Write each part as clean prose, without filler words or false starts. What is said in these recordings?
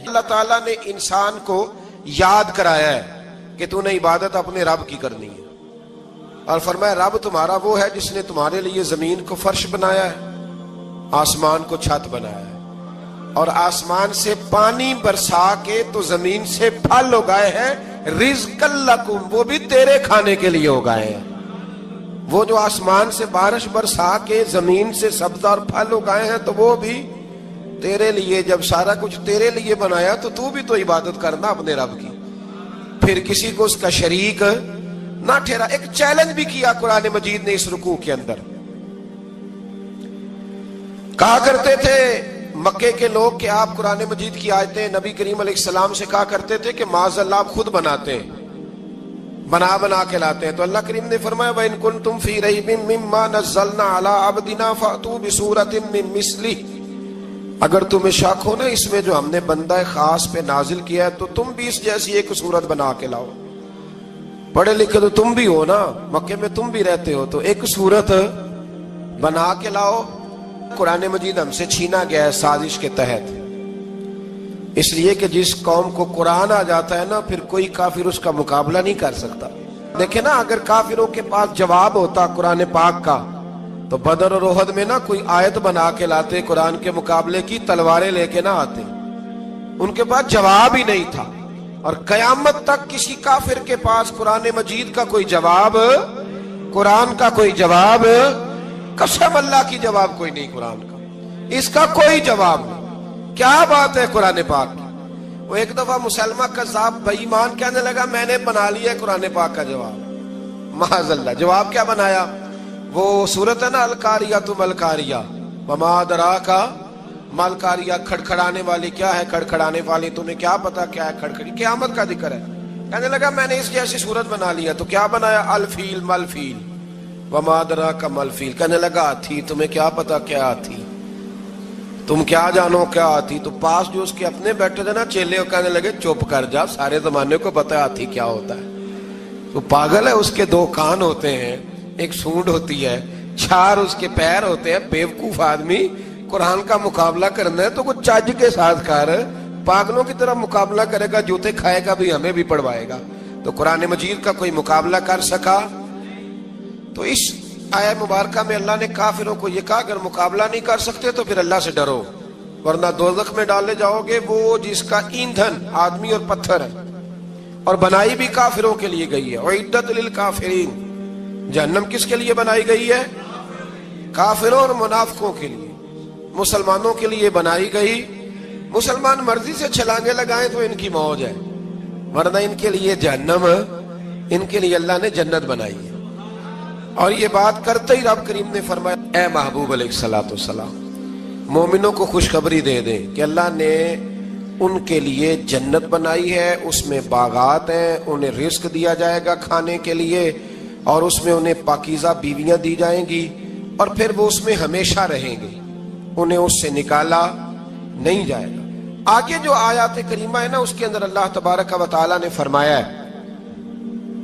اللہ تعالیٰ نے انسان کو یاد کرایا ہے کہ تو نے عبادت اپنے رب کی کرنی ہے، اور فرمایا رب تمہارا وہ ہے جس نے تمہارے لیے زمین کو فرش بنایا ہے، آسمان کو چھت بنایا ہے، اور آسمان سے پانی برسا کے تو زمین سے پھل اگائے ہیں، رزق لکم، وہ بھی تیرے کھانے کے لیے اگائے ہیں۔ وہ جو آسمان سے بارش برسا کے زمین سے سبز اور پھل اگائے ہیں تو وہ بھی تیرے لیے۔ جب سارا کچھ تیرے لیے بنایا تو بھی تو عبادت کرنا اپنے رب کی، پھر کسی کو اس کا شریک نہ ٹھہرا۔ ایک چیلنج بھی کیا قرآن مجید نے اس رکوع کے اندر، کہا کرتے تھے مکے کے لوگ کہ آپ قرآن مجید کی آیتیں نبی کریم علیہ السلام سے کہا کرتے تھے کہ معاذ اللہ آپ خود بناتے ہیں، بنا کے لاتے ہیں۔ تو اللہ کریم نے فرمایا وَإِن كُنتُمْ فِي رَيْبٍ مِّمَّا نَزَّلْنَا عَلَىٰ عَبْدِنَا فَأْتُوا بِسُورَةٍ مِّن مِّثْلِهِ، اگر تمہیں شک ہو نا اس میں جو ہم نے بندہ خاص پہ نازل کیا ہے تو تم بھی اس جیسی ایک صورت بنا کے لاؤ۔ پڑھے لکھے تو تم بھی ہو نا، مکے میں تم بھی رہتے ہو، تو ایک صورت بنا کے لاؤ۔ قرآن مجید ہم سے چھینا گیا ہے سازش کے تحت، اس لیے کہ جس قوم کو قرآن آ جاتا ہے نا پھر کوئی کافر اس کا مقابلہ نہیں کر سکتا۔ دیکھیں نا اگر کافروں کے پاس جواب ہوتا قرآن پاک کا تو بدر اور احد میں نا کوئی آیت بنا کے لاتے، قرآن کے مقابلے کی تلواریں لے کے نہ آتے، ان کے پاس جواب ہی نہیں تھا۔ اور قیامت تک کسی کافر کے پاس قرآن مجید کا کوئی جواب، قرآن کا کوئی جواب، قسم اللہ کی جواب کوئی نہیں، قرآن کا اس کا کوئی جواب نہیں۔ کیا بات ہے قرآن پاک کی۔ وہ ایک دفعہ مسلمہ کذاب بے ایمان کہنے لگا میں نے بنا لیا ہے قرآن پاک کا جواب، معاذ اللہ۔ جواب کیا بنایا؟ وہ سورت ہے نا القاریۃ ما القاریۃ وما ادراک ما القاریۃ، کھڑکھڑانے والی کیا ہے، کھڑکھڑانے والی تمہیں کیا پتا کیا ہے، کھڑکھڑی قیامت کا ذکر ہے۔ کہنے لگا میں نے اس جیسی صورت بنا لیا، تو کیا بنایا؟ الفیل مل فیل وما ادراک ما الفیل۔ کہنے لگا ہاتھی، تمہیں کیا پتا کیا ہاتھی، تم کیا جانو کیا ہاتھی۔ تو پاس جو اس کے اپنے بیٹھے تھے نا چیلے، کہنے لگے چپ کر جا، سارے زمانے کو پتا ہے ہاتھی کیا ہوتا ہے۔ تو پاگل ہے، اس کے دو کان ہوتے ہیں، ایک سونڈ ہوتی ہے، چار اس کے پیر ہوتے ہیں۔ بیوقوف آدمی قرآن کا مقابلہ کرنا ہے تو کچھ چج کے ساتھ کر، پاگلوں کی طرح مقابلہ کرے گا، جوتے کھائے گا بھی ہمیں بھی پڑھوائے گا۔ تو قرآن مجید کا کوئی مقابلہ کر سکا؟ تو اس آیہ مبارکہ میں اللہ نے کافروں کو یہ کہا اگر مقابلہ نہیں کر سکتے تو پھر اللہ سے ڈرو، ورنہ دوزخ میں ڈالے جاؤ گے، وہ جس کا ایندھن آدمی اور پتھر ہے، اور بنائی بھی کافروں کے لیے گئی ہے۔ اعدت للکافرین، جہنم کس کے لیے بنائی گئی ہے؟ کافروں اور منافقوں کے لیے۔ مسلمانوں کے لیے بنائی گئی، مسلمان مرضی سے چھلانگے لگائیں تو ان کی موج ہے، ورنہ ان کے لیے جہنم، ان کے لیے اللہ نے جنت بنائی ہے۔ اور یہ بات کرتے ہی رب کریم نے فرمایا اے محبوب علیہ السلام مومنوں کو خوشخبری دے دیں کہ اللہ نے ان کے لیے جنت بنائی ہے، اس میں باغات ہیں، انہیں رزق دیا جائے گا کھانے کے لیے، اور اس میں انہیں پاکیزہ بیویاں دی جائیں گی، اور پھر وہ اس میں ہمیشہ رہیں گے، انہیں اس سے نکالا نہیں جائے گا۔ آگے جو آیات کریمہ ہے نا اس کے اندر اللہ تبارک و تعالیٰ نے فرمایا ہے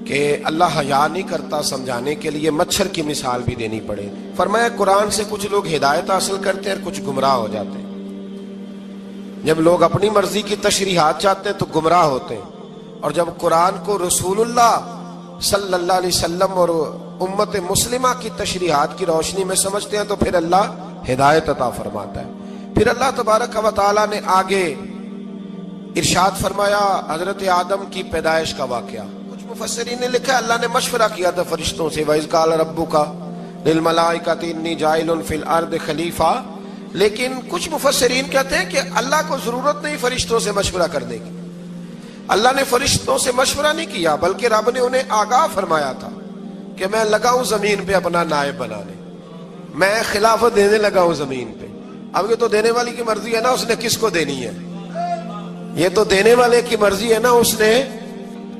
کہ اللہ حیا نہیں کرتا سمجھانے کے لیے مچھر کی مثال بھی دینی پڑے۔ فرمایا قرآن سے کچھ لوگ ہدایت حاصل کرتے ہیں اور کچھ گمراہ ہو جاتے ہیں۔ جب لوگ اپنی مرضی کی تشریحات چاہتے ہیں تو گمراہ ہوتے ہیں، اور جب قرآن کو رسول اللہ صلی اللہ علیہ وسلم اور امت مسلمہ کی تشریحات کی روشنی میں سمجھتے ہیں تو پھر اللہ ہدایت عطا فرماتا ہے۔ پھر اللہ تبارک و تعالیٰ نے آگے ارشاد فرمایا حضرت آدم کی پیدائش کا واقعہ۔ مفسرین نے لکھا اللہ نے مشورہ کیا تھا فرشتوں سے، وَإِذْ قَالَ رَبُّكَ لِلْمَلَائِكَةِ إِنِّي جَاعِلٌ فِي الْأَرْضِ خَلِيفَةً، لیکن کچھ مفسرین کہتے ہیں کہ اللہ کو ضرورت نہیں فرشتوں سے مشورہ کرنے کی، اللہ نے فرشتوں سے مشورہ نہیں کیا، بلکہ رب نے انہیں آگاہ فرمایا تھا کہ میں لگا ہوں زمین پہ اپنا نائب بنانے، میں خلافت دینے لگا ہوں زمین پہ۔ اب یہ تو دینے والی کی مرضی ہے نا اس نے کس کو دینی ہے، یہ تو دینے والے کی مرضی ہے نا اس نے۔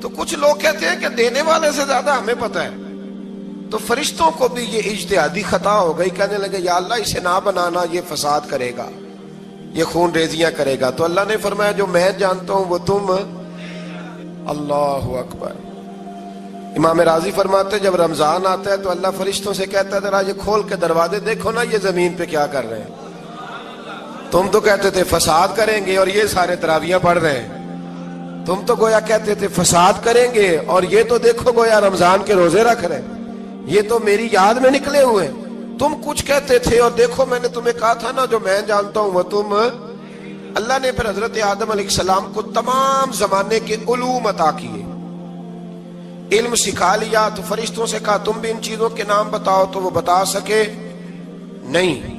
تو کچھ لوگ کہتے ہیں کہ دینے والے سے زیادہ ہمیں پتہ ہے، تو فرشتوں کو بھی یہ اجتہادی خطا ہو گئی، کہنے لگے یا اللہ اسے نہ بنانا، یہ فساد کرے گا، یہ خون ریزیاں کرے گا۔ تو اللہ نے فرمایا جو میں جانتا ہوں وہ تم، اللہ اکبر۔ امام راضی فرماتے جب رمضان آتا ہے تو اللہ فرشتوں سے کہتا ہے ذرا یہ کھول کے دروازے دیکھو نا یہ زمین پہ کیا کر رہے ہیں، تم تو کہتے تھے فساد کریں گے اور یہ سارے تراویحاں پڑھ رہے ہیں. تم تو گویا کہتے تھے فساد کریں گے اور یہ تو دیکھو گویا رمضان کے روزے رکھ رہے ہیں. یہ تو میری یاد میں نکلے ہوئے. تم کچھ کہتے تھے اور دیکھو میں نے تمہیں کہا تھا نا جو میں جانتا ہوں وہ تم. اللہ نے پھر حضرت آدم علیہ السلام کو تمام زمانے کے علوم عطا کیے, علم سکھا لیا. تو فرشتوں سے کہا تم بھی ان چیزوں کے نام بتاؤ, تو وہ بتا سکے نہیں.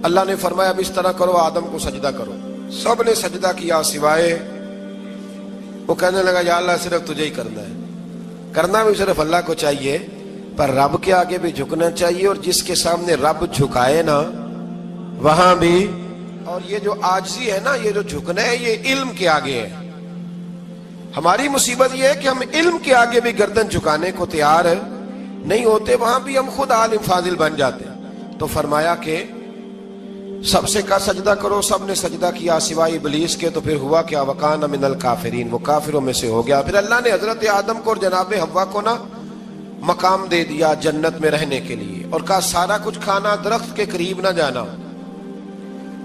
اللہ نے فرمایا اب اس طرح کرو, آدم کو سجدہ کرو. سب نے سجدہ کیا سوائے, وہ کہنے لگا یا اللہ صرف تجھے ہی کرنا ہے. کرنا بھی صرف اللہ کو چاہیے, پر رب کے آگے بھی جھکنا چاہیے, اور جس کے سامنے رب جھکائے نا وہاں بھی. اور یہ جو عاجزی ہے نا, یہ جو جھکنا ہے, یہ علم کے آگے ہے. ہماری مصیبت یہ ہے کہ ہم علم کے آگے بھی گردن جھکانے کو تیار نہیں ہوتے, وہاں بھی ہم خود عالم فاضل بن جاتے. تو فرمایا کہ سب سے کہا سجدہ کرو, سب نے سجدہ کیا سوائے ابلیس کے. تو پھر ہوا کیا, وکان من الکافرین, وہ کافروں میں سے ہو گیا. پھر اللہ نے حضرت آدم کو اور جناب حوا کو نا مقام دے دیا جنت میں رہنے کے لیے, اور کہا سارا کچھ کھانا, درخت کے قریب نہ جانا.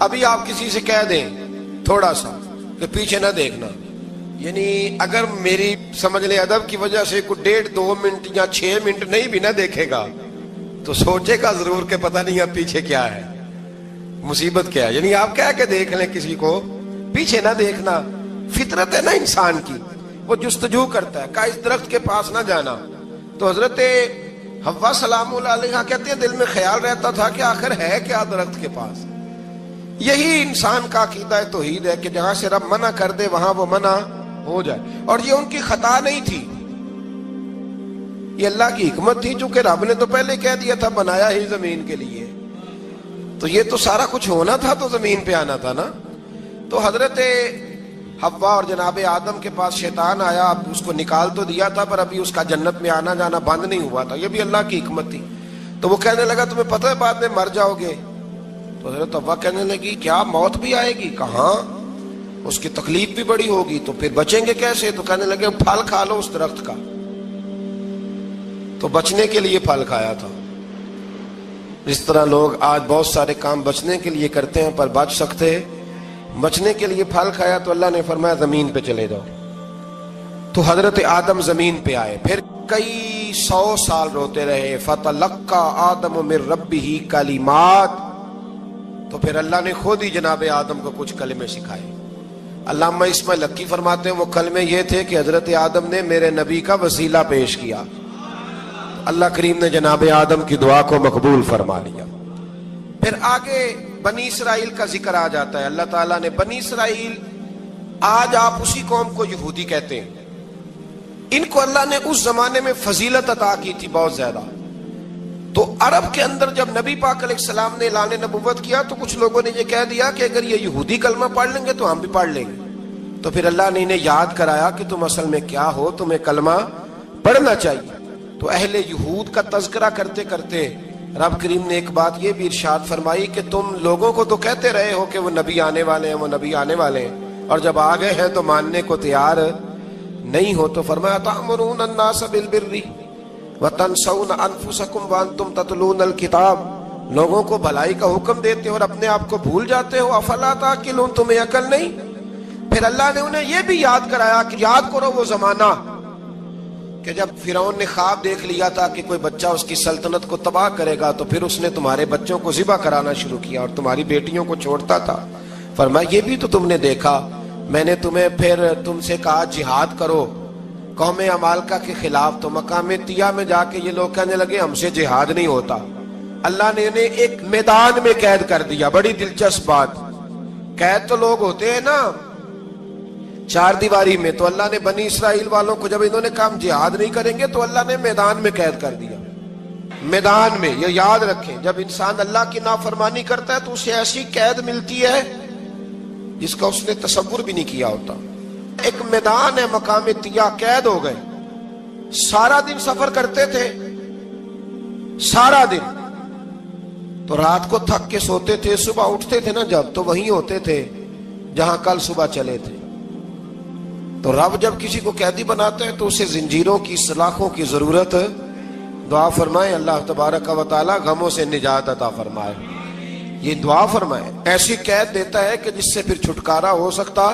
ابھی آپ کسی سے کہہ دیں تھوڑا سا کہ پیچھے نہ دیکھنا, یعنی اگر میری سمجھ لیں ادب کی وجہ سے کوئی 1.5-2 منٹ یا 6 منٹ نہیں بھی نہ دیکھے گا تو سوچے گا ضرور کہ پتہ نہیں اب پیچھے کیا ہے, مصیبت کیا ہے. یعنی آپ کہہ کے دیکھ لیں کسی کو, پیچھے نہ دیکھنا. فطرت ہے نا انسان کی, وہ جستجو کرتا ہے, کہا اس درخت کے پاس نہ جانا. تو حضرت حوا سلام اللہ علیہا کہتے ہیں دل میں خیال رہتا تھا کہ آخر ہے کیا درخت کے پاس. یہی انسان کا عقیدہ توحید ہے کہ جہاں سے رب منع کر دے وہاں وہ منع ہو جائے. اور یہ ان کی خطا نہیں تھی, یہ اللہ کی حکمت تھی, چونکہ رب نے تو پہلے کہہ دیا تھا بنایا ہی زمین کے لیے, تو یہ تو سارا کچھ ہونا تھا تو زمین پہ آنا تھا نا. تو حضرت حوا اور جناب آدم کے پاس شیطان آیا, اب اس کو نکال تو دیا تھا پر ابھی اس کا جنت میں آنا جانا بند نہیں ہوا تھا, یہ بھی اللہ کی حکمت تھی. تو وہ کہنے لگا تمہیں پتہ ہے بعد میں مر جاؤ گے. تو حضرت حوا کہنے لگی کیا موت بھی آئے گی؟ کہاں, اس کی تکلیف بھی بڑی ہوگی, تو پھر بچیں گے کیسے؟ تو کہنے لگے پھل کھا لو اس درخت کا. تو بچنے کے لیے پھل کھایا تھا. اس طرح لوگ آج بہت سارے کام بچنے کے لیے کرتے ہیں پر بچ سکتے, بچنے کے لیے پھل کھایا. تو اللہ نے فرمایا زمین پہ چلے جاؤ. تو حضرت آدم زمین پہ آئے, پھر کئی 100 سال روتے رہے. فَتَلَقَّى آدَمُ مِن رَبِّهِ کَلِمَاتٍ, تو پھر اللہ نے خود ہی جناب آدم کو کچھ کلمے سکھائے. علامہ اسماعیل حقی فرماتے ہیں وہ کلمے یہ تھے کہ حضرت آدم نے میرے نبی کا وسیلہ پیش کیا, اللہ کریم نے جناب آدم کی دعا کو مقبول فرما لیا. پھر آگے بنی اسرائیل کا ذکر آ جاتا ہے. اللہ تعالیٰ نے بنی اسرائیل, آج آپ اسی قوم کو یہودی کہتے ہیں, ان کو اللہ نے اس زمانے میں فضیلت عطا کی تھی بہت زیادہ. تو عرب کے اندر جب نبی پاک علیہ السلام نے اعلان نبوت کیا تو کچھ لوگوں نے یہ کہہ دیا کہ اگر یہ یہودی کلمہ پڑھ لیں گے تو ہم بھی پڑھ لیں گے. تو پھر اللہ نے انہیں یاد کرایا کہ تم اصل میں کیا ہو, تمہیں کلمہ پڑھنا چاہیے. تو اہل یہود کا تذکرہ کرتے کرتے رب کریم نے ایک بات یہ بھی ارشاد فرمائی کہ تم لوگوں کو تو کہتے رہے ہو کہ وہ نبی آنے والے ہیں, وہ نبی آنے والے ہیں, اور جب آ گئے ہیں تو ماننے کو تیار نہیں ہو. تو فرمایا تأمرون الناس بالبر وَتَنْسَوْنَ أَنفُسَكُمْ وَأَنْتُمْ تَتْلُونَ الْكِتَابَ, لوگوں کو بھلائی کا حکم دیتے ہو اور اپنے آپ کو بھول جاتے ہو. افلا تعقلون, تمہیں عقل نہیں؟ پھر اللہ نے انہیں یہ بھی یاد کرایا کہ یاد کرو وہ زمانہ کہ جب فرعون نے خواب دیکھ لیا تھا کہ کوئی بچہ اس کی سلطنت کو تباہ کرے گا, تو پھر اس نے تمہارے بچوں کو ذبح کرانا شروع کیا اور تمہاری بیٹیوں کو چھوڑتا تھا. فرمایا یہ بھی تو تم نے دیکھا, میں نے تمہیں پھر تم سے کہا جہاد کرو قوم عمالقہ کے خلاف, تو مقام طیہ میں جا کے یہ لوگ کہنے لگے ہم سے جہاد نہیں ہوتا. اللہ نے انہیں ایک میدان میں قید کر دیا. بڑی دلچسپ بات, قید تو لوگ ہوتے ہیں نا چار دیواری میں, تو اللہ نے بنی اسرائیل والوں کو جب انہوں نے کہا ہم جہاد نہیں کریں گے تو اللہ نے میدان میں قید کر دیا. میدان میں, یہ یاد رکھیں, جب انسان اللہ کی نافرمانی کرتا ہے تو اسے ایسی قید ملتی ہے جس کا اس نے تصور بھی نہیں کیا ہوتا. ایک میدان ہے مقام طیہ, قید ہو گئے, سارا دن سفر کرتے تھے, سارا دن. تو رات کو تھک کے سوتے تھے, صبح اٹھتے تھے نا جب, تو وہیں ہوتے تھے جہاں کل صبح چلے تھے. تو رب جب کسی کو قیدی بناتا ہے تو اسے زنجیروں کی, سلاخوں کی ضرورت, دعا فرمائے اللہ تبارک و تعالی غموں سے نجات عطا فرمائے. یہ دعا فرمائے، ایسی قید دیتا ہے کہ جس سے پھر چھٹکارا ہو سکتا۔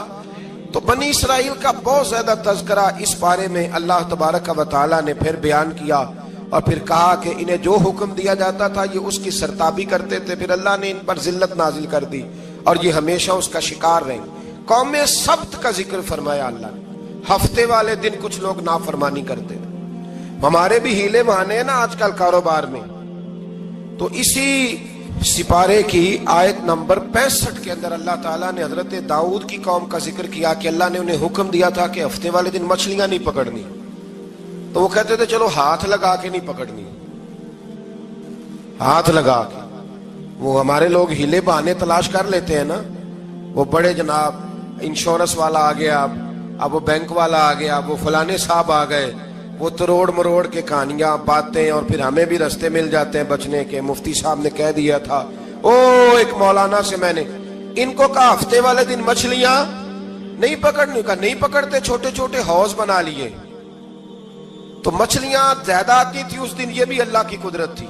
تو بنی اسرائیل کا بہت زیادہ تذکرہ اس بارے میں اللہ تبارک و تعالیٰ نے پھر بیان کیا، اور پھر کہا کہ انہیں جو حکم دیا جاتا تھا یہ اس کی سرتابی کرتے تھے، پھر اللہ نے ان پر ذلت نازل کر دی اور یہ ہمیشہ اس کا شکار رہیں۔ قوم سبت کا ذکر فرمایا اللہ نے، ہفتے والے دن کچھ لوگ نافرمانی کرتے تھے۔ ہمارے بھی ہیلے بہانے ہیں نا آج کل کاروبار میں، تو اسی سپارے کی آیت نمبر 65 کے اندر اللہ تعالیٰ نے حضرت داؤد کی قوم کا ذکر کیا کہ اللہ نے انہیں حکم دیا تھا کہ ہفتے والے دن مچھلیاں نہیں پکڑنی، تو وہ کہتے تھے چلو ہاتھ لگا کے نہیں پکڑنی، ہاتھ لگا کے۔ وہ ہمارے لوگ ہیلے بہانے تلاش کر لیتے ہیں نا، وہ بڑے جناب انشورنس والا آ گیا، اب وہ بینک والا آ گیا، وہ فلانے صاحب آ گئے، وہ تروڑ مروڑ کے کہانیاں باتیں، اور پھر ہمیں بھی رستے مل جاتے ہیں بچنے کے۔ مفتی صاحب نے کہہ دیا تھا، ایک مولانا سے میں نے ان کو کہا ہفتے والے دن مچھلیاں نہیں پکڑنے کا، نہیں پکڑتے، چھوٹے چھوٹے حوض بنا لیے تو مچھلیاں زیادہ آتی تھی اس دن۔ یہ بھی اللہ کی قدرت تھی،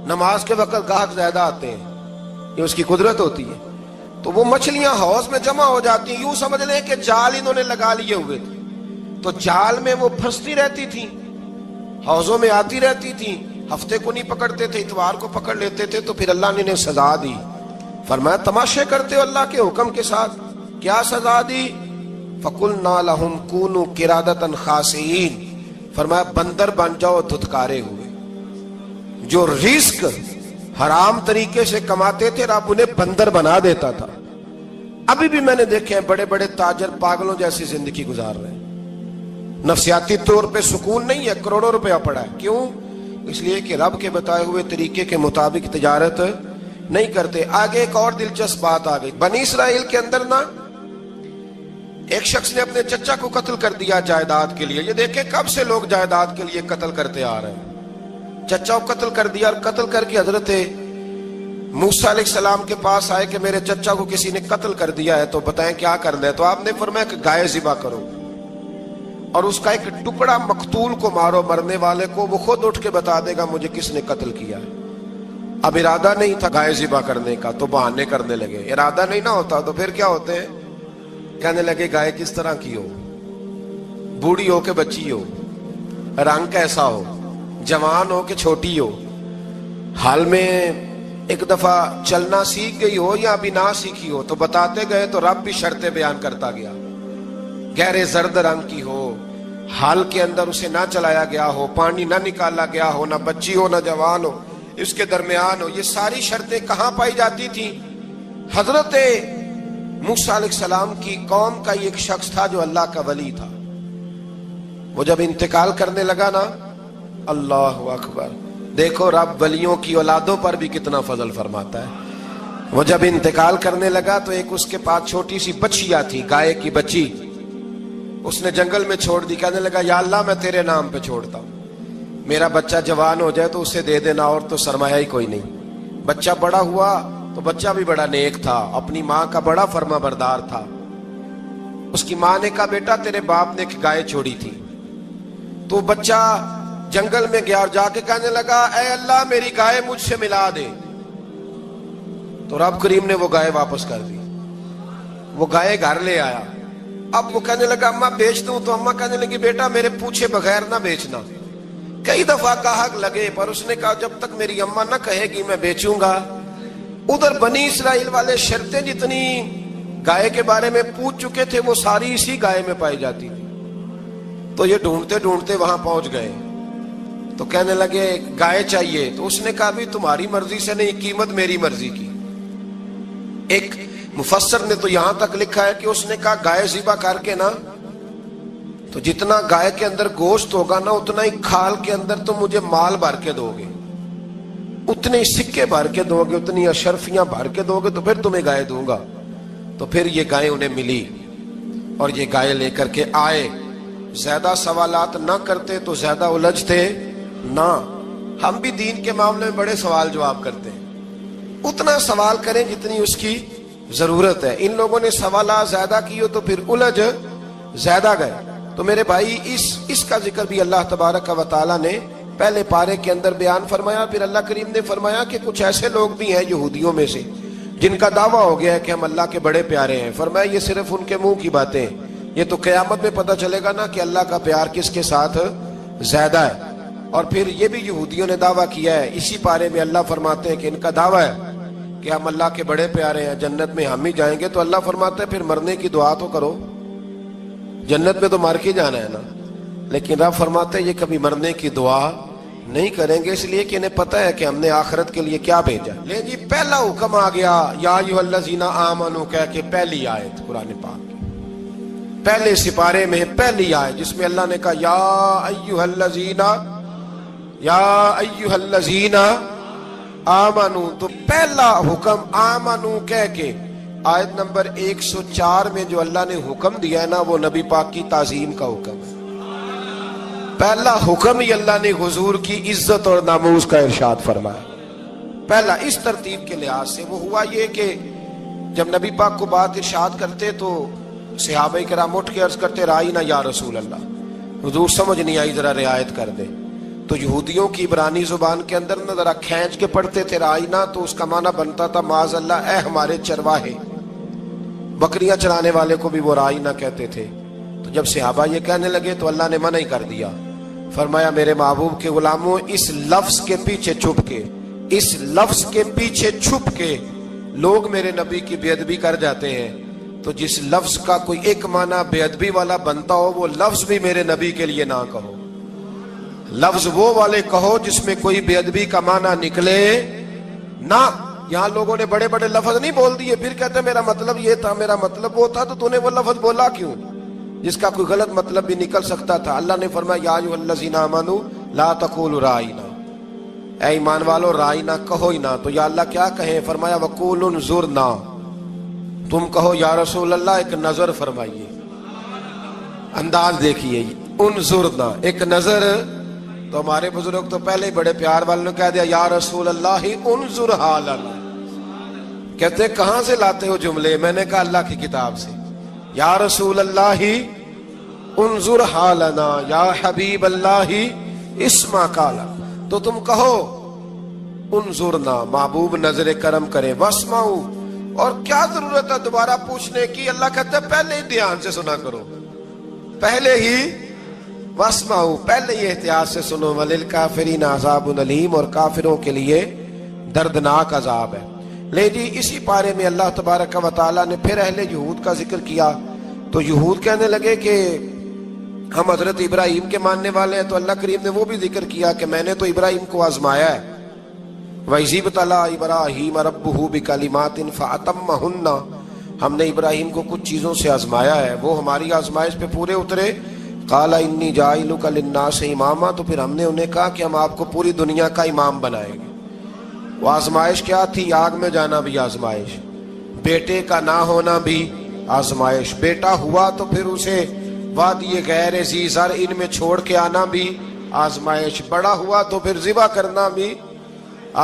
نماز کے وقت گاہک زیادہ آتے ہیں، یہ اس کی قدرت ہوتی ہے۔ تو وہ مچھلیاں حوض میں جمع ہو جاتی ہیں، یوں سمجھ لیں کہ جال انہوں نے لگا لیے ہوئے تھے، تو جال میں وہ پھنستی رہتی تھی، حوضوں میں آتی رہتی تھی۔ ہفتے کو نہیں پکڑتے تھے، اتوار کو پکڑ لیتے تھے، تو پھر اللہ نے انہیں سزا دی۔ فرمایا تماشے کرتے ہو اللہ کے حکم کے ساتھ، کیا سزا دی؟ فَقُلْنَا لَهُمْ كُونُوا قِرَادَةً خَاسِئِينَ، فرمایا بندر بن جاؤ دھتکارے ہوئے۔ جو رزق حرام طریقے سے کماتے تھے رب انہیں بندر بنا دیتا تھا۔ ابھی بھی میں نے دیکھے ہیں بڑے بڑے تاجر پاگلوں جیسی زندگی گزار رہے ہیں، نفسیاتی طور پہ سکون نہیں ہے، کروڑوں روپیہ پڑا ہے۔ کیوں؟ اس لیے کہ رب کے بتائے ہوئے طریقے کے مطابق تجارت نہیں کرتے۔ آگے ایک اور دلچسپ بات آ گئی، بنی اسرائیل کے اندر نا ایک شخص نے اپنے چچا کو قتل کر دیا جائیداد کے لیے۔ یہ دیکھیں کب سے لوگ جائیداد کے لیے قتل کرتے آ رہے ہیں۔ چچا کو قتل کر دیا، اور قتل کر کے حضرت موسیٰ علیہ السلام کے پاس آئے کہ میرے چچا کو کسی نے قتل کر دیا ہے، تو بتائیں کیا کرنا ہے؟ تو آپ نے فرمایا کہ گائے ذبح کرو، اور اس کا ایک ٹکڑا مقتول کو مارو، مرنے والے کو، وہ خود اٹھ کے بتا دے گا مجھے کس نے قتل کیا ہے۔ اب ارادہ نہیں تھا گائے ذبح کرنے کا، تو بہانے کرنے لگے۔ ارادہ نہیں نہ ہوتا تو پھر کیا ہوتے ہیں؟ کہنے لگے گائے کس طرح کی ہو، بوڑھی ہو کہ بچی ہو، رنگ کیسا ہو، جوان ہو کہ چھوٹی ہو، حال میں ایک دفعہ چلنا سیکھ گئی ہو یا ابھی نہ سیکھی ہو۔ تو بتاتے گئے تو رب بھی شرطیں بیان کرتا گیا، گہرے زرد رنگ کی ہو، حال کے اندر اسے نہ چلایا گیا ہو، پانی نہ نکالا گیا ہو، نہ بچی ہو نہ جوان ہو، اس کے درمیان ہو۔ یہ ساری شرطیں کہاں پائی جاتی تھی؟ حضرت موسیٰ علیہ السلام کی قوم کا ایک شخص تھا جو اللہ کا ولی تھا، وہ جب انتقال کرنے لگا نا، اللہ اکبر، دیکھو رب ولیوں کی اولادوں پر بھی کتنا فضل فرماتا ہے۔ وہ جب انتقال کرنے لگا تو ایک اس کے پاس چھوٹی سی بچیا تھی، گائے کی بچی، اس نے جنگل میں چھوڑ دی۔ کہنے لگا یا اللہ میں تیرے نام پہ چھوڑتا ہوں، میرا بچہ جوان ہو جائے تو اسے دے دینا، اور تو سرمایہ ہی کوئی نہیں۔ بچہ بڑا ہوا تو بچہ بھی بڑا نیک تھا، اپنی ماں کا بڑا فرما بردار تھا۔ اس کی ماں نے کہا بیٹا تیرے باپ نے ایک گائے چھوڑی تھی، تو بچہ جنگل میں گیا اور جا کے کہنے لگا اے اللہ میری گائے مجھ سے ملا دے۔ تو رب کریم نے وہ گائے واپس کر دی، وہ گائے گھر لے آیا۔ اب وہ کہنے لگا اماں بیچ دوں، تو اماں کہنے لگی بیٹا میرے پوچھے بغیر نہ بیچنا۔ کئی دفعہ گاہک لگے پر اس نے کہا جب تک میری اماں نہ کہے گی میں بیچوں گا۔ ادھر بنی اسرائیل والے شرطیں جتنی گائے کے بارے میں پوچھ چکے تھے وہ ساری اسی گائے میں پائی جاتی تھی۔ تو یہ ڈھونڈتے ڈھونڈتے وہاں پہنچ گئے، تو کہنے لگے گائے چاہیے۔ تو اس نے کہا بھی تمہاری مرضی سے نہیں، قیمت میری مرضی کی۔ ایک مفسر نے تو یہاں تک لکھا ہے کہ اس نے کہا گائے ذبح کر کے نا، تو جتنا گائے کے اندر گوشت ہوگا نا اتنا ہی کھال کے اندر تو مجھے مال بھر کے دو گے، اتنے سکے بھر کے دو گے، اتنی اشرفیاں بھر کے دو گے تو پھر تمہیں گائے دوں گا۔ تو پھر یہ گائے انہیں ملی اور یہ گائے لے کر کے آئے۔ زیادہ سوالات نہ کرتے تو زیادہ الجھتے نہ۔ ہم بھی دین کے معاملے میں بڑے سوال جواب کرتے ہیں، اتنا سوال کریں جتنی اس کی ضرورت ہے۔ ان لوگوں نے سوالات زیادہ کیے تو پھر الجھ زیادہ گئے۔ تو میرے بھائی اس کا ذکر بھی اللہ تبارک و تعالیٰ نے پہلے پارے کے اندر بیان فرمایا۔ پھر اللہ کریم نے فرمایا کہ کچھ ایسے لوگ بھی ہیں یہودیوں میں سے جن کا دعویٰ ہو گیا ہے کہ ہم اللہ کے بڑے پیارے ہیں، فرمایا یہ صرف ان کے منہ کی باتیں، یہ تو قیامت میں پتہ چلے گا نا کہ اللہ کا پیار کس کے ساتھ زیادہ ہے۔ اور پھر یہ بھی یہودیوں نے دعویٰ کیا ہے، اسی پارے میں اللہ فرماتے ہیں کہ ان کا دعویٰ ہے کہ ہم اللہ کے بڑے پیارے ہیں، جنت میں ہم ہی جائیں گے، تو اللہ فرماتا ہے پھر مرنے کی دعا تو کرو، جنت میں تو مر کے جانا ہے نا۔ لیکن رب فرماتے ہیں یہ کبھی مرنے کی دعا نہیں کریں گے، اس لیے کہ انہیں پتہ ہے کہ ہم نے آخرت کے لیے کیا بھیجا۔ لے جی پہلا حکم آ گیا، یا ایھا الذین آمنوا کہہ کے پہلی آیت قرآن پاک کی، پہلے سپارے میں پہلی آیت جس میں اللہ نے کہا یا ایھا الذین آمنوا، تو پہلا حکم آمنوا کہہ کے آیت نمبر 104 میں جو اللہ نے حکم دیا ہے نا، وہ نبی پاک کی تعظیم کا حکم ہے۔ پہلا حکم ہی اللہ نے حضور کی عزت اور ناموس کا ارشاد فرمایا، پہلا اس ترتیب کے لحاظ سے۔ وہ ہوا یہ کہ جب نبی پاک کو بات ارشاد کرتے تو صحابہ کرام اٹھ کے عرض کرتے رائینا یا رسول اللہ، حضور سمجھ نہیں آئی ذرا رعایت کر دے۔ تو یہودیوں کی عبرانی زبان کے اندر نہ ذرا کھینچ کے پڑھتے تھے رائینا، تو اس کا معنی بنتا تھا معاذ اللہ اے ہمارے چرواہے، بکریاں چرانے والے کو بھی وہ رائینا کہتے تھے۔ تو جب صحابہ یہ کہنے لگے تو اللہ نے منع ہی کر دیا، فرمایا میرے محبوب کے غلاموں، اس لفظ کے پیچھے چھپ کے، اس لفظ کے پیچھے چھپ کے لوگ میرے نبی کی بے ادبی کر جاتے ہیں، تو جس لفظ کا کوئی ایک معنی بے ادبی والا بنتا ہو وہ لفظ بھی میرے نبی کے لیے نہ کہو، لفظ وہ والے کہو جس میں کوئی بے ادبی کا معنی نکلے نہ۔ یہاں لوگوں نے بڑے بڑے لفظ نہیں بول دیے، پھر کہتے میرا مطلب یہ تھا، میرا مطلب وہ تھا، تو تو نے وہ لفظ بولا کیوں جس کا کوئی غلط مطلب بھی نکل سکتا تھا۔ اللہ نے فرمایا یا ایھا الذین آمنوا لا تقولوا رائینا، اے ایمان والو رائینا کہو ہی نہ۔ تو یا اللہ کیا کہیں؟ فرمایا وقولوا انظرنا، تم کہو یا رسول اللہ ایک نظر فرمائیے، انداز دیکھیے، انظرنا ایک نظر۔ تو ہمارے بزرگ تو پہلے ہی بڑے پیار والوں نے کہہ دیا یا رسول اللہ انظر حالنا، کہتے کہاں سے لاتے ہو جملے؟ میں نے کہا اللہ کی کتاب سے، یا رسول اللہ انظر حالنا یا حبیب اللہ اسمع قالا، تو تم کہو انظرنا، محبوب نظر کرم کرے، واسمعوا، اور کیا ضرورت ہے دوبارہ پوچھنے کی؟ اللہ کہتا ہے پہلے ہی دھیان سے سنا کرو، پہلے ہی واسمعوا، پہلے ہی احتیاط سے سنو، وللکافرین عذاب علیم، اور کافروں کے لیے دردناک عذاب ہے۔ لے جی اسی پارے میں اللہ تبارک و تعالیٰ نے پھر اہل یہود کا ذکر کیا، تو یہود کہنے لگے کہ ہم حضرت ابراہیم کے ماننے والے ہیں، تو اللہ کریم نے وہ بھی ذکر کیا کہ میں نے تو ابراہیم کو آزمایا ہے، وَإِذِ ابْتَلَىٰ إِبْرَاهِيمَ رَبُّهُ بِكَلِمَاتٍ فَأَتَمَّهُنَّ، ہم نے ابراہیم کو کچھ چیزوں سے آزمایا ہے، وہ ہماری آزمائش پہ پورے اترے۔ قَالَ إِنِّي جَاعِلُكَ لِلنَّاسِ إِمَامًا، تو پھر ہم نے انہیں کہا کہ ہم آپ کو پوری دنیا کا امام بنائیں گے۔ وہ آزمائش کیا تھی؟ آگ میں جانا بھی آزمائش، بیٹے کا نہ ہونا بھی آزمائش، بیٹا ہوا تو پھر اسے وادی غیر ذی زرع میں چھوڑ کے آنا بھی آزمائش، بڑا ہوا تو پھر ذبح کرنا بھی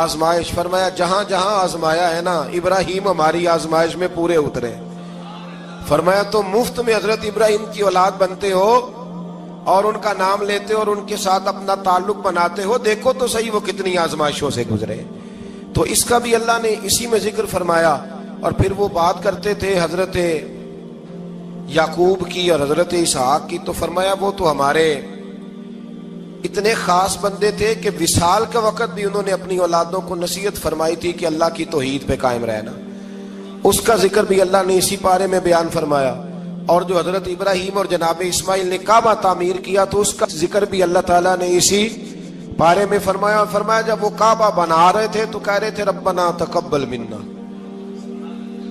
آزمائش۔ فرمایا جہاں جہاں آزمایا ہے نا، ابراہیم ہماری آزمائش میں پورے اترے۔ فرمایا تو مفت میں حضرت ابراہیم کی اولاد بنتے ہو اور ان کا نام لیتے ہو اور ان کے ساتھ اپنا تعلق بناتے ہو، دیکھو تو صحیح وہ کتنی آزمائشوں سے گزرے۔ تو اس کا بھی اللہ نے اسی میں ذکر فرمایا۔ اور پھر وہ بات کرتے تھے حضرت یعقوب کی اور حضرت اسحاق کی، تو فرمایا وہ تو ہمارے اتنے خاص بندے تھے کہ وصال کے وقت بھی انہوں نے اپنی اولادوں کو نصیحت فرمائی تھی کہ اللہ کی توحید پہ قائم رہنا، اس کا ذکر بھی اللہ نے اسی پارے میں بیان فرمایا۔ اور جو حضرت ابراہیم اور جناب اسماعیل نے کعبہ تعمیر کیا تو اس کا ذکر بھی اللہ تعالیٰ نے اسی پارے میں فرمایا۔ فرمایا جب وہ کعبہ بنا رہے تھے تو کہہ رہے تھے ربنا تقبل منا،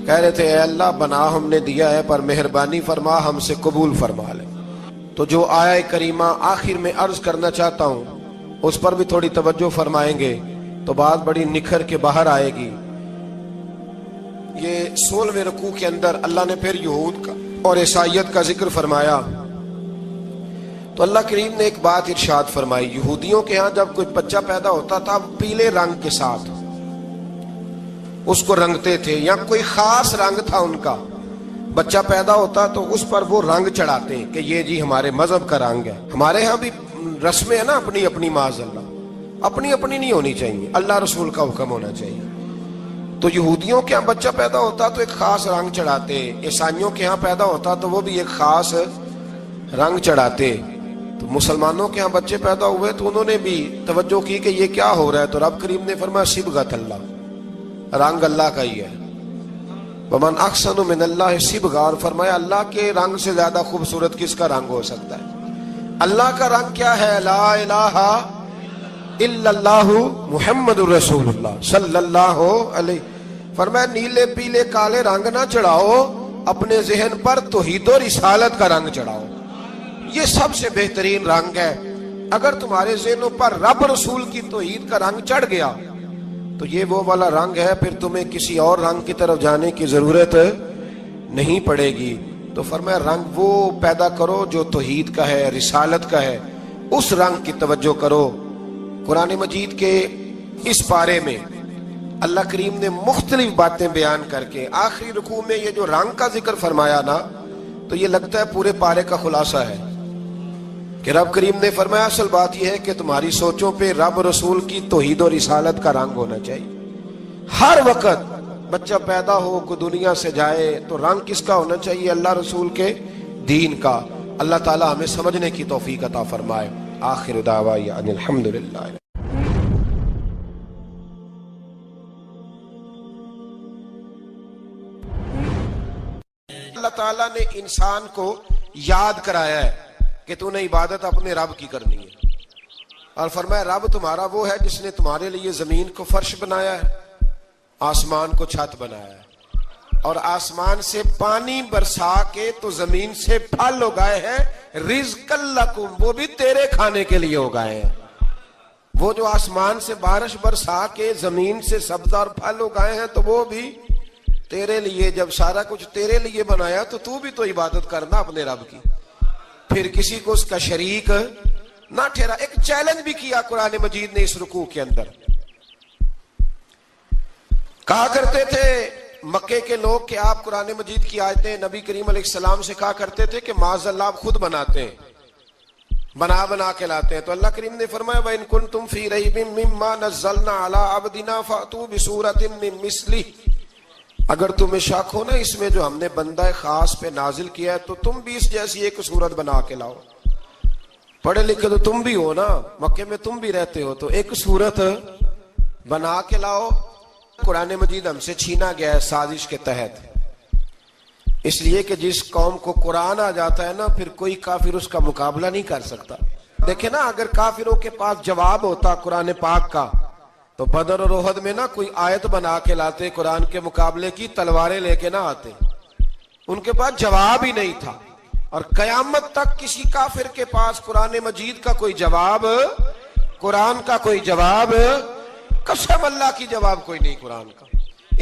کہہ رہے تھے اے اللہ بنا ہم نے دیا ہے پر مہربانی فرما ہم سے قبول فرما لے۔ تو جو آیہ کریمہ آخر میں عرض کرنا چاہتا ہوں اس پر بھی تھوڑی توجہ فرمائیں گے تو بات بڑی نکھر کے باہر آئے گی۔ یہ 16ویں رکوع کے اندر اللہ نے پھر یہود کا اور عیسائیت کا ذکر فرمایا تو اللہ کریم نے ایک بات ارشاد فرمائی۔ یہودیوں کے ہاں جب کوئی بچہ پیدا ہوتا تھا پیلے رنگ کے ساتھ اس کو رنگتے تھے، یا کوئی خاص رنگ تھا ان کا، بچہ پیدا ہوتا تو اس پر وہ رنگ چڑھاتے کہ یہ جی ہمارے مذہب کا رنگ ہے۔ ہمارے ہاں بھی رسمیں ہیں نا اپنی اپنی، معاذ اللہ اپنی اپنی نہیں ہونی چاہیے، اللہ رسول کا حکم ہونا چاہیے۔ تو یہودیوں کے ہاں بچہ پیدا ہوتا تو ایک خاص رنگ چڑھاتے، عیسائیوں کے ہاں پیدا ہوتا تو وہ بھی ایک خاص رنگ چڑھاتے. تو مسلمانوں کے ہاں بچے پیدا ہوئے تو انہوں نے بھی توجہ کی کہ یہ کیا ہو رہا ہے، تو رب کریم نے فرمایا صبغۃ اللہ، رنگ اللہ کا ہی ہے. ومن احسن من اللہ صبغہ، اور فرمایا اللہ کے رنگ سے زیادہ خوبصورت کس کا رنگ ہو سکتا ہے. اللہ کا رنگ کیا ہے؟ لا الہ الا اللہ محمد الرسول اللہ صلی اللہ علیہ. فرمایا نیلے پیلے کالے رنگ نہ چڑھاؤ، اپنے ذہن پر توحید و رسالت کا رنگ چڑھاؤ. یہ سب سے بہترین رنگ ہے. اگر تمہارے ذہنوں پر رب رسول کی توحید کا رنگ چڑھ گیا تو یہ وہ والا رنگ ہے، پھر تمہیں کسی اور رنگ کی طرف جانے کی ضرورت نہیں پڑے گی. تو فرمایا رنگ وہ پیدا کرو جو توحید کا ہے، رسالت کا ہے، اس رنگ کی توجہ کرو. قرآن مجید کے اس پارے میں اللہ کریم نے مختلف باتیں بیان کر کے آخری رکوع میں یہ جو رنگ کا ذکر فرمایا نا، تو یہ لگتا ہے پورے پارے کا خلاصہ ہے کہ رب کریم نے فرمایا اصل بات یہ ہے کہ تمہاری سوچوں پہ رب رسول کی توحید و رسالت کا رنگ ہونا چاہیے. ہر وقت بچہ پیدا ہو کو دنیا سے جائے تو رنگ کس کا ہونا چاہیے؟ اللہ رسول کے دین کا. اللہ تعالی ہمیں سمجھنے کی توفیق عطا فرمائے. آخر دعوانا ان الحمدللہ. اللہ تعالیٰ نے انسان کو یاد کرایا ہے کہ تو نے عبادت اپنے رب کی کرنی ہے، اور فرمایا رب تمہارا وہ ہے جس نے تمہارے لیے زمین کو فرش بنایا ہے، آسمان کو چھت بنایا ہے، اور آسمان سے پانی برسا کے تو زمین سے پھل اگائے ہیں رزق لکم، وہ بھی تیرے کھانے کے لیے اگائے ہیں. وہ جو آسمان سے بارش برسا کے زمین سے سبز اور پھل اگائے ہیں تو وہ بھی تیرے لیے. جب سارا کچھ تیرے لیے بنایا تو بھی تو عبادت کرنا اپنے رب کی، پھر کسی کو اس کا شریک نہ ٹھہرا. ایک چیلنج بھی کیا قرآن مجید نے اس رکوع کے اندر. کہا کرتے تھے مکے کے لوگ کہ آپ قرآن مجید کی آیتیں نبی کریم علیہ السلام سے کہا کرتے تھے کہ معاذ اللہ آپ خود بناتے ہیں، بنا کے لاتے ہیں. تو اللہ کریم نے فرمایا وَإِن كُنتُمْ فِي رَيْبٍ مِّمَّا نَزَّلْنَا عَلَىٰ عَبْدِنَا فَأْتُوا بِسُورَةٍ مِّن مِّثْلِهِ، اگر تمہیں شک ہو نا اس میں جو ہم نے بندہ خاص پہ نازل کیا ہے تو تم بھی اس جیسی ایک صورت بنا کے لاؤ. پڑھے لکھے تو تم بھی ہو نا، مکے میں تم بھی رہتے ہو، تو ایک صورت بنا کے لاؤ. قرآن مجید ہم سے چھینا گیا ہے سازش کے تحت، اس لیے کہ جس قوم کو قرآن آ جاتا ہے نا پھر کوئی کافر اس کا مقابلہ نہیں کر سکتا. دیکھیں نا اگر کافروں کے پاس جواب ہوتا قرآن پاک کا تو بدر اور احد میں نا کوئی آیت بنا کے لاتے قرآن کے مقابلے کی، تلواریں لے کے نہ آتے. ان کے پاس جواب ہی نہیں تھا. اور قیامت تک کسی کافر کے پاس قرآن مجید کا کوئی جواب، قرآن کا کوئی جواب، قسم اللہ کی جواب کوئی نہیں قرآن کا،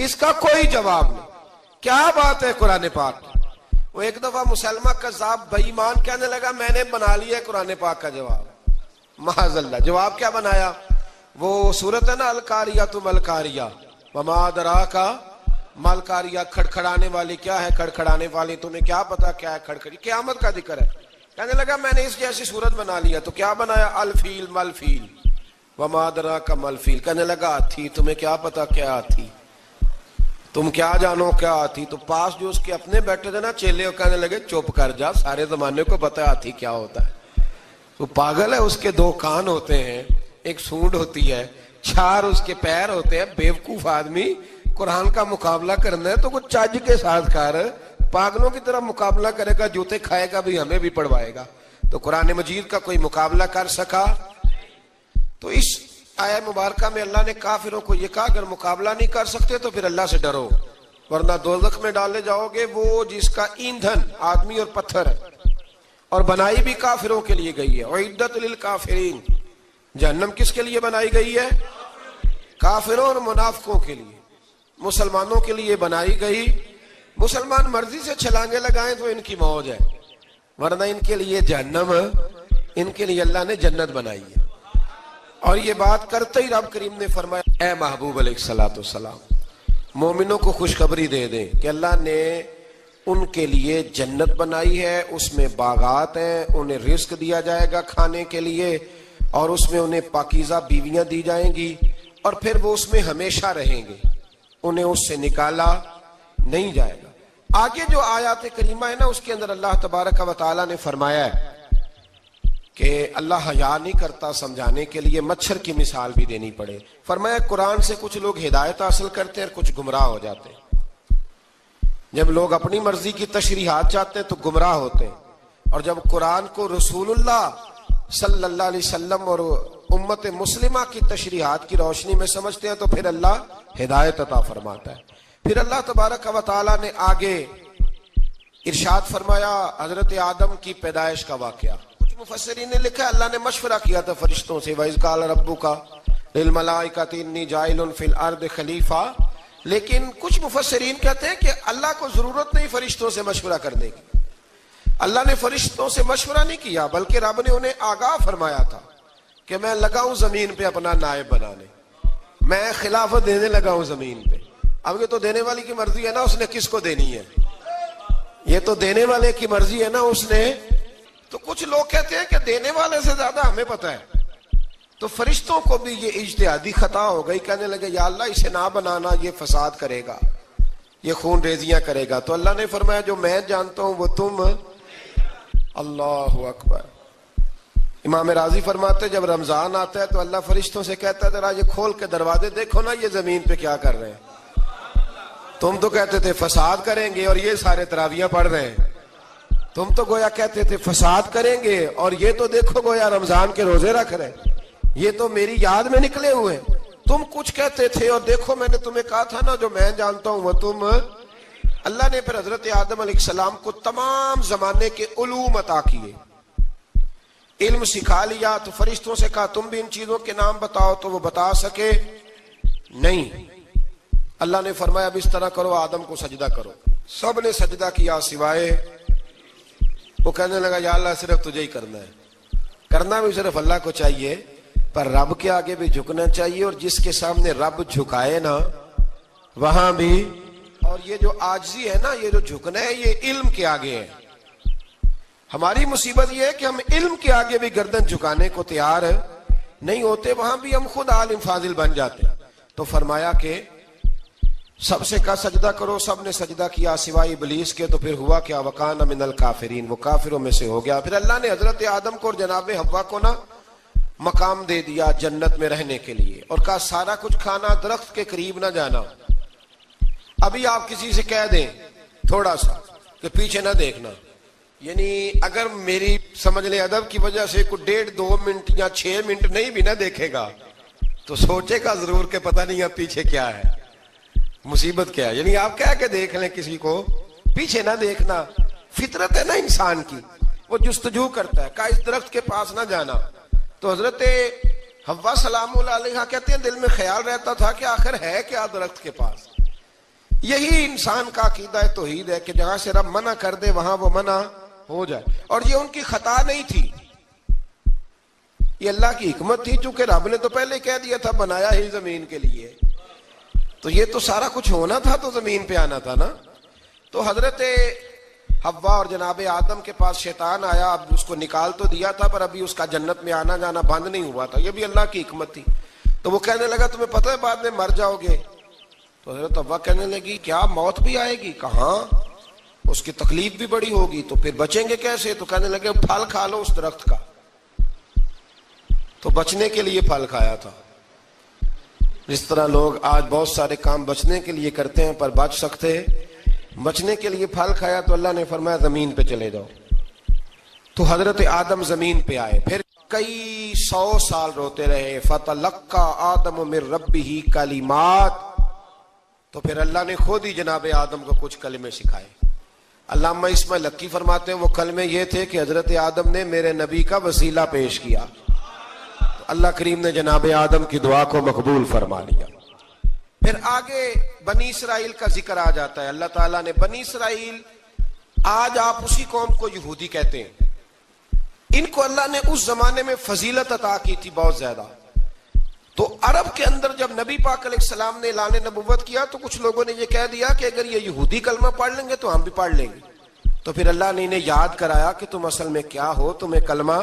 اس کا کوئی جواب نہیں. کیا بات ہے قرآن پاک کی. وہ ایک دفعہ مسلمہ کذاب بے ایمان کہنے لگا میں نے بنا لیا ہے قرآن پاک کا جواب. معاذ اللہ. جواب کیا بنایا؟ وہ صورت ہے نا القاریۃ ملقاریہ وما ادراک ملقاریہ، کھڑکھڑانے والی. کیا ہے کھڑکھڑانے والی؟ تمہیں کیا پتا کیا ہے کھڑکھڑی؟ قیامت کا ذکر ہے. کہنے لگا میں نے اس جیسی صورت بنا لیا. تو کیا بنایا؟ الفیل ملفیل وما ادراک ملفیل. کہنے لگا ہاتھی. تمہیں کیا پتا کیا ہاتھی؟ تم کیا جانو کیا ہاتھی؟ تو پاس جو اس کے اپنے بیٹھے تھے نا چیلے، کہنے لگے چپ کر جا، سارے زمانے کو پتا ہے ہاتھی کیا ہوتا ہے. تو پاگل ہے، اس کے دو کان ہوتے ہیں، ایک سونڈ ہوتی ہے، چار اس کے پیر ہوتے ہیں. بیوقوف آدمی قرآن کا مقابلہ کرنا ہے تو کچھ چج کے ساتھ کر. پاگلوں کی طرح مقابلہ کرے گا، جوتے کھائے گا بھی ہمیں بھی پڑھوائے گا. تو قرآن مجید کا کوئی مقابلہ کر سکا؟ تو اس آیہ مبارکہ میں اللہ نے کافروں کو یہ کہا اگر مقابلہ نہیں کر سکتے تو پھر اللہ سے ڈرو، ورنہ دوزخ میں ڈالے جاؤ گے. وہ جس کا ایندھن آدمی اور پتھر ہے، اور بنائی بھی کافروں کے لیے گئی ہے. اعدت للکافرین. جہنم کس کے لیے بنائی گئی ہے؟ کافروں اور منافقوں کے لیے. مسلمانوں کے لیے بنائی گئی. مسلمان مرضی سے چھلانگے لگائیں تو ان کی موج ہے، ورنہ ان کے لیے جہنم، ان کے لیے اللہ نے جنت بنائی ہے. اور یہ بات کرتے ہی رب کریم نے فرمایا اے محبوب علیہ الصلوۃ والسلام مومنوں کو خوشخبری دے دیں کہ اللہ نے ان کے لیے جنت بنائی ہے، اس میں باغات ہیں، انہیں رزق دیا جائے گا کھانے کے لیے، اور اس میں انہیں پاکیزہ بیویاں دی جائیں گی، اور پھر وہ اس میں ہمیشہ رہیں گے. انہیں اس سے نکالا نہیں جائے گا۔ آگے جو آیات کریمہ ہے نا، اس کے اندر اللہ تبارک و تعالیٰ نے فرمایا ہے کہ اللہ حیا نہیں کرتا سمجھانے کے لیے مچھر کی مثال بھی دینی پڑے۔ فرمایا قرآن سے کچھ لوگ ہدایت حاصل کرتے ہیں اور کچھ گمراہ ہو جاتے ہیں۔ جب لوگ اپنی مرضی کی تشریحات چاہتے ہیں تو گمراہ ہوتے ہیں، اور جب قرآن کو رسول اللہ صلی اللہ علیہ وسلم اور امت مسلمہ کی تشریحات کی روشنی میں سمجھتے ہیں تو پھر اللہ ہدایت عطا فرماتا ہے۔ پھر اللہ تبارک و تعالیٰ نے آگے ارشاد فرمایا حضرت آدم کی پیدائش کا واقعہ۔ کچھ مفسرین نے لکھا اللہ نے مشورہ کیا تھا فرشتوں سے، وَإِذْ قَالَ رَبُّكَ لِلْمَلَائِكَةِ إِنِّي جَاعِلٌ فِي الْأَرْضِ خَلِيفَةً، لیکن کچھ مفسرین کہتے ہیں کہ اللہ کو ضرورت نہیں فرشتوں سے مشورہ کرنے کی۔ اللہ نے فرشتوں سے مشورہ نہیں کیا، بلکہ رب نے انہیں آگاہ فرمایا تھا کہ میں لگا ہوں زمین پہ اپنا نائب بنانے، میں خلافت دینے لگا ہوں زمین پہ۔ اب یہ تو دینے والی کی مرضی ہے نا، اس نے کس کو دینی ہے، یہ تو دینے والے کی مرضی ہے نا، اس نے۔ تو کچھ لوگ کہتے ہیں کہ دینے والے سے زیادہ ہمیں پتہ ہے۔ تو فرشتوں کو بھی یہ اجتہادی خطا ہو گئی، کہنے لگے یا اللہ اسے نہ بنانا، یہ فساد کرے گا، یہ خون ریزیاں کرے گا۔ تو اللہ نے فرمایا جو میں جانتا ہوں وہ تم، اللہ اکبر۔ امام راضی فرماتے جب رمضان آتا ہے تو اللہ فرشتوں سے کہتا ہے ذرا یہ کھول کے دروازے دیکھو نا یہ زمین پہ کیا کر رہے ہیں۔ تم تو کہتے تھے فساد کریں گے اور یہ سارے تراویحیں پڑھ رہے ہیں، تم تو گویا کہتے تھے فساد کریں گے اور یہ تو دیکھو گویا رمضان کے روزے رکھ رہے ہیں، یہ تو میری یاد میں نکلے ہوئے۔ تم کچھ کہتے تھے اور دیکھو میں نے تمہیں کہا تھا نا جو میں جانتا ہوں وہ تم۔ اللہ نے پھر حضرت آدم علیہ السلام کو تمام زمانے کے علوم عطا کیے، علم سکھا لیا۔ تو فرشتوں سے کہا تم بھی ان چیزوں کے نام بتاؤ، تو وہ بتا سکے نہیں۔ اللہ نے فرمایا اب اس طرح کرو آدم کو سجدہ کرو۔ سب نے سجدہ کیا سوائے، وہ کہنے لگا یا اللہ صرف تجھے ہی کرنا ہے، کرنا بھی صرف اللہ کو چاہیے، پر رب کے آگے بھی جھکنا چاہیے، اور جس کے سامنے رب جھکائے نا وہاں بھی۔ اور یہ جو عاجزی ہے نا، یہ جو جھکنا ہے، یہ علم کے آگے ہے۔ ہماری مصیبت یہ ہے کہ ہم علم کے آگے بھی گردن جھکانے کو تیار نہیں ہوتے، وہاں بھی ہم خود عالم فاضل بن جاتے۔ تو فرمایا کہ سب سے کہا سجدہ کرو، سب نے سجدہ کیا سوائے ابلیس کے۔ تو پھر ہوا کیا وَكَانَ مِنَ الْكَافِرِينَ، وہ کافروں میں سے ہو گیا۔ پھر اللہ نے حضرت آدم کو اور جناب حوا کو نا مقام دے دیا جنت میں رہنے کے لیے، اور کہا سارا کچھ کھانا، درخت کے قریب نہ جانا۔ ابھی آپ کسی سے کہہ دیں تھوڑا سا کہ پیچھے نہ دیکھنا، یعنی اگر میری سمجھ لیں ادب کی وجہ سے کوئی 1.5-2 منٹ یا 6 منٹ نہیں بھی نہ دیکھے گا تو سوچے گا ضرور کہ پتہ نہیں اب پیچھے کیا ہے، مصیبت کیا ہے۔ یعنی آپ کہہ کے دیکھ لیں کسی کو، پیچھے نہ دیکھنا، فطرت ہے نا انسان کی، وہ جستجو کرتا ہے، کہا اس درخت کے پاس نہ جانا۔ تو حضرت حوا سلام اللہ علیہ کہتے ہیں دل میں خیال رہتا تھا کہ آخر ہے کیا درخت کے پاس۔ یہی انسان کا عقیدہ توحید ہے کہ جہاں سے رب منع کر دے وہاں وہ منع ہو جائے، اور یہ ان کی خطا نہیں تھی، یہ اللہ کی حکمت تھی، چونکہ رب نے تو پہلے کہہ دیا تھا بنایا ہی زمین کے لیے، تو یہ تو سارا کچھ ہونا تھا تو زمین پہ آنا تھا نا۔ تو حضرت حوا اور جناب آدم کے پاس شیطان آیا، اب اس کو نکال تو دیا تھا پر ابھی اس کا جنت میں آنا جانا بند نہیں ہوا تھا، یہ بھی اللہ کی حکمت تھی۔ تو وہ کہنے لگا تمہیں پتہ ہے بعد میں مر جاؤ گے۔ تو حضرت حوا کہنے لگی کیا موت بھی آئے گی؟ کہاں، اس کی تکلیف بھی بڑی ہوگی، تو پھر بچیں گے کیسے؟ تو کہنے لگے پھل کھا لو اس درخت کا۔ تو بچنے کے لیے پھل کھایا تھا۔ جس طرح لوگ آج بہت سارے کام بچنے کے لیے کرتے ہیں پر بچ سکتے، بچنے کے لیے پھل کھایا تو اللہ نے فرمایا زمین پہ چلے جاؤ۔ تو حضرت آدم زمین پہ آئے، پھر کئی 100 سال روتے رہے۔ فَتَلَقَّى آدَمُ مِن رَبِّهِ کلمات، تو پھر اللہ نے خود ہی جناب آدم کو کچھ کلمے سکھائے۔ علامہ اسماعیل حقی فرماتے ہیں وہ کلمے یہ تھے کہ حضرت آدم نے میرے نبی کا وسیلہ پیش کیا، تو اللہ کریم نے جناب آدم کی دعا کو مقبول فرما لیا۔ پھر آگے بنی اسرائیل کا ذکر آ جاتا ہے۔ اللہ تعالیٰ نے بنی اسرائیل، آج آپ اسی قوم کو یہودی کہتے ہیں، ان کو اللہ نے اس زمانے میں فضیلت عطا کی تھی بہت زیادہ۔ تو عرب کے اندر جب نبی پاک علیہ السلام نے اعلان نبوت کیا تو کچھ لوگوں نے یہ کہہ دیا کہ اگر یہ یہودی کلمہ پڑھ لیں گے تو ہم بھی پڑھ لیں گے۔ تو پھر اللہ نے انہیں یاد کرایا کہ تم اصل میں کیا ہو، تمہیں کلمہ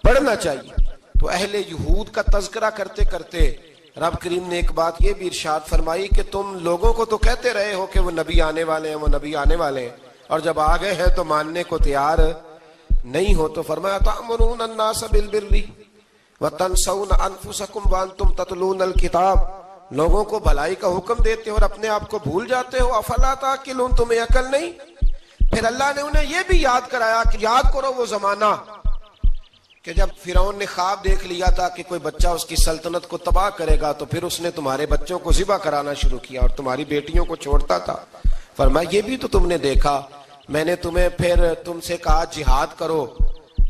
پڑھنا چاہیے۔ تو اہل یہود کا تذکرہ کرتے کرتے رب کریم نے ایک بات یہ بھی ارشاد فرمائی کہ تم لوگوں کو تو کہتے رہے ہو کہ وہ نبی آنے والے ہیں، وہ نبی آنے والے ہیں، اور جب آ گئے ہیں تو ماننے کو تیار نہیں ہو. تو فرمایا تأمرون الناس بالبر وتنسون انفسکم وانتم تتلون الکتاب، لوگوں کو بھلائی کا حکم دیتے ہو اور اپنے آپ کو بھول جاتے ہو. افلا تعقلون، تمہیں عقل نہیں؟ پھر اللہ نے انہیں یہ بھی یاد کرایا کہ یاد کرو وہ زمانہ کہ جب فرعون نے خواب دیکھ لیا تھا کہ کوئی بچہ اس کی سلطنت کو تباہ کرے گا، تو پھر اس نے تمہارے بچوں کو ذبح کرانا شروع کیا اور تمہاری بیٹیوں کو چھوڑتا تھا. فرمایا یہ بھی تو تم نے دیکھا، میں نے تمہیں پھر تم سے کہا جہاد کرو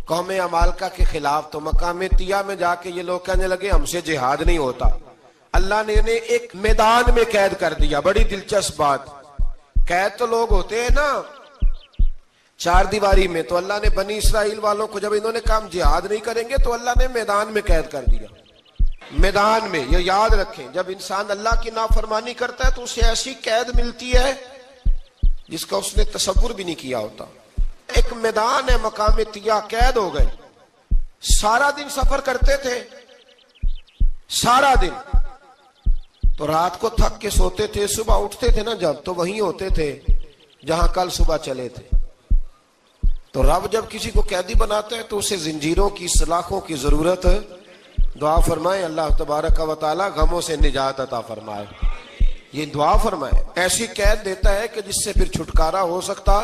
قوم عمالقہ کے خلاف، تو مقام طیہ میں جا کے یہ لوگ کہنے لگے ہم سے جہاد نہیں ہوتا. اللہ نے انہیں ایک میدان میں قید کر دیا. بڑی دلچسپ بات، قید تو لوگ ہوتے ہیں نا چار دیواری میں، تو اللہ نے بنی اسرائیل والوں کو جب انہوں نے کہا ہم جہاد نہیں کریں گے تو اللہ نے میدان میں قید کر دیا. میدان میں، یہ یاد رکھیں، جب انسان اللہ کی نافرمانی کرتا ہے تو اسے ایسی قید ملتی ہے جس کا اس نے تصور بھی نہیں کیا ہوتا. ایک میدان ہے مقام طیہ، قید ہو گئے. سارا دن سفر کرتے تھے، سارا دن، تو رات کو تھک کے سوتے تھے، صبح اٹھتے تھے نا جب، تو وہیں ہوتے تھے جہاں کل صبح چلے تھے. تو رب جب کسی کو قیدی بناتا ہے تو اسے زنجیروں کی، سلاخوں کی ضرورت. دعا فرمائے اللہ تبارک و تعالی غموں سے نجات عطا فرمائے. یہ دعا فرمائے، ایسی قید دیتا ہے کہ جس سے پھر چھٹکارا ہو سکتا.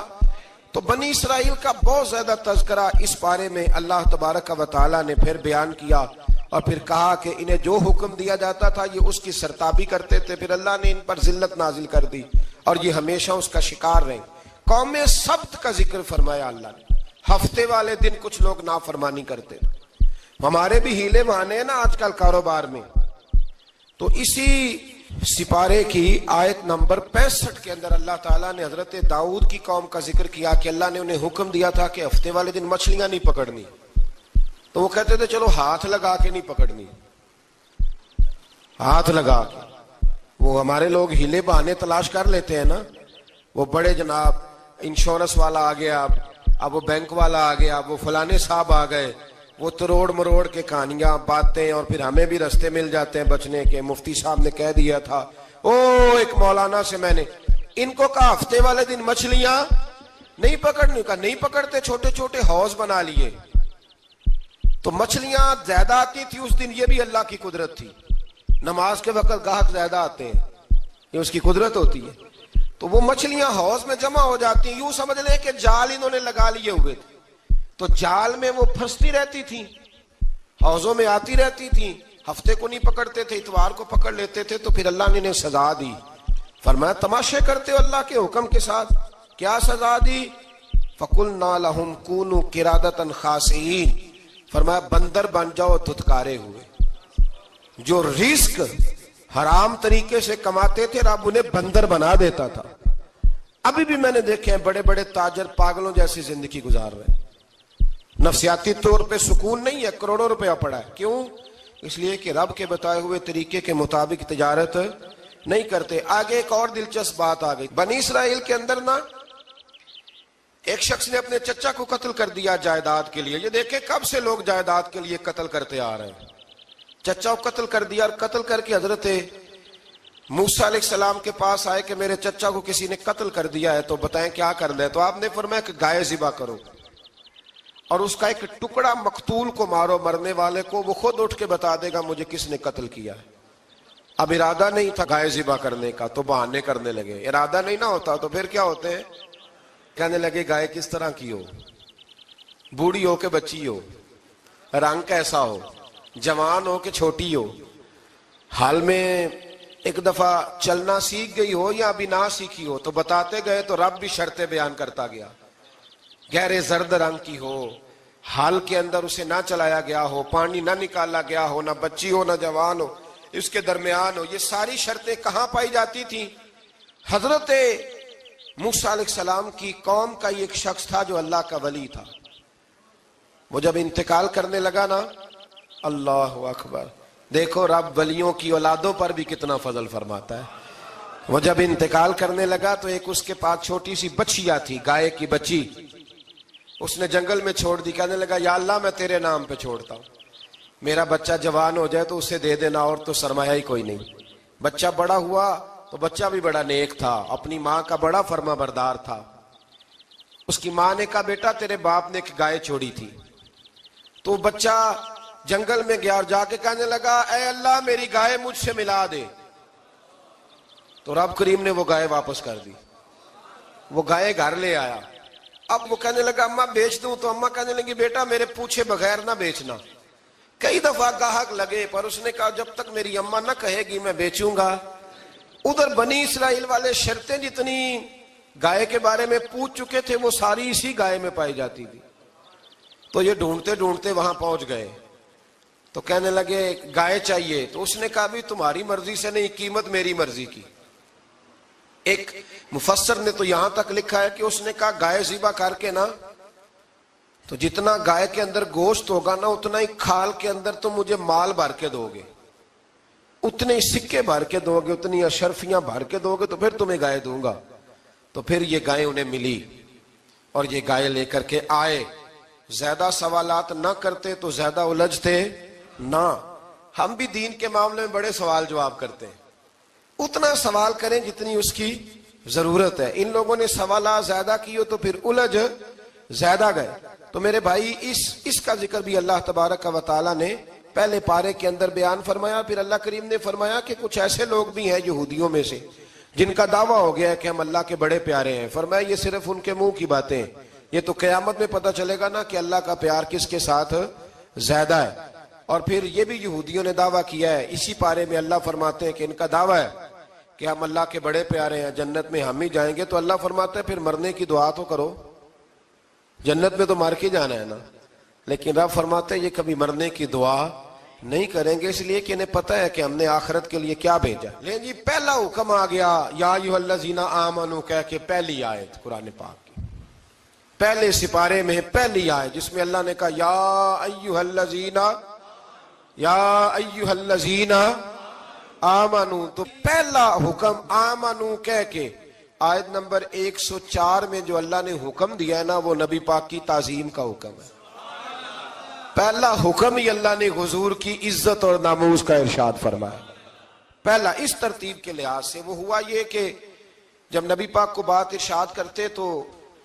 تو بنی اسرائیل کا بہت زیادہ تذکرہ اس بارے میں اللہ تبارک و تعالی نے پھر بیان کیا، اور پھر کہا کہ انہیں جو حکم دیا جاتا تھا یہ اس کی سرتابی کرتے تھے. پھر اللہ نے ان پر ذلت نازل کر دی اور یہ ہمیشہ اس کا شکار رہے. قوم سبت کا ذکر فرمایا اللہ نے. ہفتے والے دن کچھ لوگ نافرمانی کرتے. ہمارے بھی ہیلے بہانے ہیں نا آج کل کاروبار میں. تو اسی سپارے کی آیت نمبر 65 کے اندر اللہ تعالیٰ نے حضرت داؤد کی قوم کا ذکر کیا کہ اللہ نے انہیں حکم دیا تھا کہ ہفتے والے دن مچھلیاں نہیں پکڑنی. تو وہ کہتے تھے چلو ہاتھ لگا کے نہیں پکڑنی، ہاتھ لگا کے. وہ ہمارے لوگ ہیلے بہانے تلاش کر لیتے ہیں نا. وہ بڑے جناب انشورنس والا آ گیا، اب وہ بینک والا آ گیا، اب وہ فلانے صاحب آ گئے، وہ تروڑ مروڑ کے کہانیاں باتیں، اور پھر ہمیں بھی رستے مل جاتے ہیں بچنے کے. مفتی صاحب نے کہہ دیا تھا، ایک مولانا سے میں نے ان کو کہا ہفتے والے دن مچھلیاں نہیں پکڑنی، کا نہیں پکڑتے، چھوٹے چھوٹے حوض بنا لیے. تو مچھلیاں زیادہ آتی تھی اس دن، یہ بھی اللہ کی قدرت تھی. نماز کے وقت گاہک زیادہ آتے ہیں، یہ اس کی قدرت ہوتی ہے. تو وہ مچھلیاں حوض میں جمع ہو جاتی ہیں. یوں سمجھ لیں کہ جال انہوں نے لگا لیے ہوئے تھے، تو جال میں وہ پھنستی رہتی تھی، حوضوں میں آتی رہتی تھی. ہفتے کو نہیں پکڑتے تھے، اتوار کو پکڑ لیتے تھے. تو پھر اللہ نے انہیں سزا دی. فرمایا تماشے کرتے ہو اللہ کے حکم کے ساتھ. کیا سزا دی؟ فَقُلْنَا لَهُمْ كُونُوا قِرَادَةً خَاسِئِينَ، فرمایا بندر بن جاؤ دھتکارے ہوئے. جو رزق حرام طریقے سے کماتے تھے رب انہیں بندر بنا دیتا تھا. ابھی بھی میں نے دیکھے ہیں بڑے بڑے تاجر پاگلوں جیسی زندگی گزار رہے ہیں. نفسیاتی طور پہ سکون نہیں ہے، کروڑوں روپیہ پڑا ہے. کیوں؟ اس لیے کہ رب کے بتائے ہوئے طریقے کے مطابق تجارت نہیں کرتے. آگے ایک اور دلچسپ بات آ گئی. بنی اسرائیل کے اندر نا ایک شخص نے اپنے چچا کو قتل کر دیا جائیداد کے لیے. یہ دیکھیں کب سے لوگ جائیداد کے لیے قتل کرتے آ رہے ہیں. چچا کو قتل کر دیا، اور قتل کر کے حضرت موسیٰ علیہ السلام کے پاس آئے کہ میرے چچا کو کسی نے قتل کر دیا ہے، تو بتائیں کیا کر لیں. تو آپ نے فرمایا کہ گائے ذبح کرو اور اس کا ایک ٹکڑا مقتول کو مارو، مرنے والے کو. وہ خود اٹھ کے بتا دے گا مجھے کس نے قتل کیا ہے. اب ارادہ نہیں تھا گائے ذبح کرنے کا تو بہانے کرنے لگے. ارادہ نہیں نہ ہوتا تو پھر کیا ہوتے ہیں، کہنے لگے گائے کس طرح کی ہو، بوڑھی ہو کہ بچی ہو، رنگ کیسا ہو، جوان ہو کہ چھوٹی ہو، حال میں ایک دفعہ چلنا سیکھ گئی ہو یا ابھی نہ سیکھی ہو. تو بتاتے گئے تو رب بھی شرطیں بیان کرتا گیا. گہرے زرد رنگ کی ہو، حال کے اندر اسے نہ چلایا گیا ہو، پانی نہ نکالا گیا ہو، نہ بچی ہو نہ جوان ہو، اس کے درمیان ہو. یہ ساری شرطیں کہاں پائی جاتی تھیں؟ حضرت موسیٰ علیہ السلام کی قوم کا ایک شخص تھا جو اللہ کا ولی تھا. وہ جب انتقال کرنے لگا نا، اللہ اکبر، دیکھو رب ولیوں کی اولادوں پر بھی کتنا فضل فرماتا ہے. وہ جب انتقال کرنے لگا تو ایک اس کے پاس چھوٹی سی بچیا تھی، گائے کی بچی. اس نے جنگل میں چھوڑ دی. کہنے لگا یا اللہ میں تیرے نام پہ چھوڑتا ہوں. میرا بچہ جوان ہو جائے تو اسے دے دینا، اور تو سرمایہ ہی کوئی نہیں۔ بچہ بڑا ہوا تو بچہ بھی بڑا نیک تھا، اپنی ماں کا بڑا فرما بردار تھا۔ اس کی ماں نے کہا بیٹا تیرے باپ نے ایک گائے چھوڑی تھی، تو بچہ جنگل میں گیا اور جا کے کہنے لگا اے اللہ میری گائے مجھ سے ملا دے، تو رب کریم نے وہ گائے واپس کر دی۔ وہ گائے گھر لے آیا، اب وہ کہنے لگا اماں بیچ دوں، تو اماں کہنے لگی بیٹا میرے پوچھے بغیر نہ بیچنا۔ کئی دفعہ گاہک لگے پر اس نے کہا جب تک میری اماں نہ کہے گی میں بیچوں گا۔ ادھر بنی اسرائیل والے شرطیں جتنی گائے کے بارے میں پوچھ چکے تھے وہ ساری اسی گائے میں پائی جاتی تھی، تو یہ ڈھونڈتے ڈھونڈتے وہاں پہنچ گئے، تو کہنے لگے گائے چاہیے، تو اس نے کہا بھی تمہاری مرضی سے نہیں، قیمت میری مرضی کی۔ ایک مفسر نے تو یہاں تک لکھا ہے کہ اس نے کہا گائے ذبح کر کے نا، تو جتنا گائے کے اندر گوشت ہوگا نا اتنا ہی کھال کے اندر تم مجھے مال بھر کے دو گے، اتنے ہی سکے بھر کے دو گے، اتنی اشرفیاں بھر کے دو گے تو پھر تمہیں گائے دوں گا۔ تو پھر یہ گائے انہیں ملی اور یہ گائے لے کر کے آئے۔ زیادہ سوالات نہ کرتے تو زیادہ الجھتے نہ۔ ہم بھی دین کے معاملے میں بڑے سوال جواب کرتے ہیں، اتنا سوال کریں جتنی اس کی ضرورت ہے۔ ان لوگوں نے سوالات زیادہ کیے تو پھر الجھ زیادہ گئے۔ تو میرے بھائی اس کا ذکر بھی اللہ تبارک و تعالیٰ نے پہلے پارے کے اندر بیان فرمایا۔ پھر اللہ کریم نے فرمایا کہ کچھ ایسے لوگ بھی ہیں یہودیوں میں سے جن کا دعویٰ ہو گیا ہے کہ ہم اللہ کے بڑے پیارے ہیں۔ فرمایا یہ صرف ان کے منہ کی باتیں ہیں، یہ تو قیامت میں پتہ چلے گا نا کہ اللہ کا پیار کس کے ساتھ زیادہ ہے۔ اور پھر یہ بھی یہودیوں نے دعویٰ کیا ہے، اسی پارے میں اللہ فرماتے ہیں کہ ان کا دعویٰ ہے کہ ہم اللہ کے بڑے پیارے ہیں، جنت میں ہم ہی جائیں گے۔ تو اللہ فرماتا ہے پھر مرنے کی دعا تو کرو، جنت میں تو مر کے جانا ہے نا۔ لیکن رب فرماتے ہیں یہ کبھی مرنے کی دعا نہیں کریں گے، اس لیے کہ انہیں پتہ ہے کہ ہم نے آخرت کے لیے کیا بھیجا۔ لیکن جی پہلا حکم آ گیا یا ایھا الذین آمنوا کہہ کے، پہلی آیت قرآن پاک کی پہلے سپارے میں پہلی آیت جس میں اللہ نے کہا یا ایھا الذین آمنوا، تو پہلا حکم آمنوا کہہ کے آیت نمبر 104 میں جو اللہ نے حکم دیا ہے نا وہ نبی پاک کی تعظیم کا حکم ہے۔ پہلا حکم ہی اللہ نے حضور کی عزت اور ناموس کا ارشاد فرمایا۔ پہلا اس ترتیب کے لحاظ سے وہ ہوا یہ کہ جب نبی پاک کو بات ارشاد کرتے تو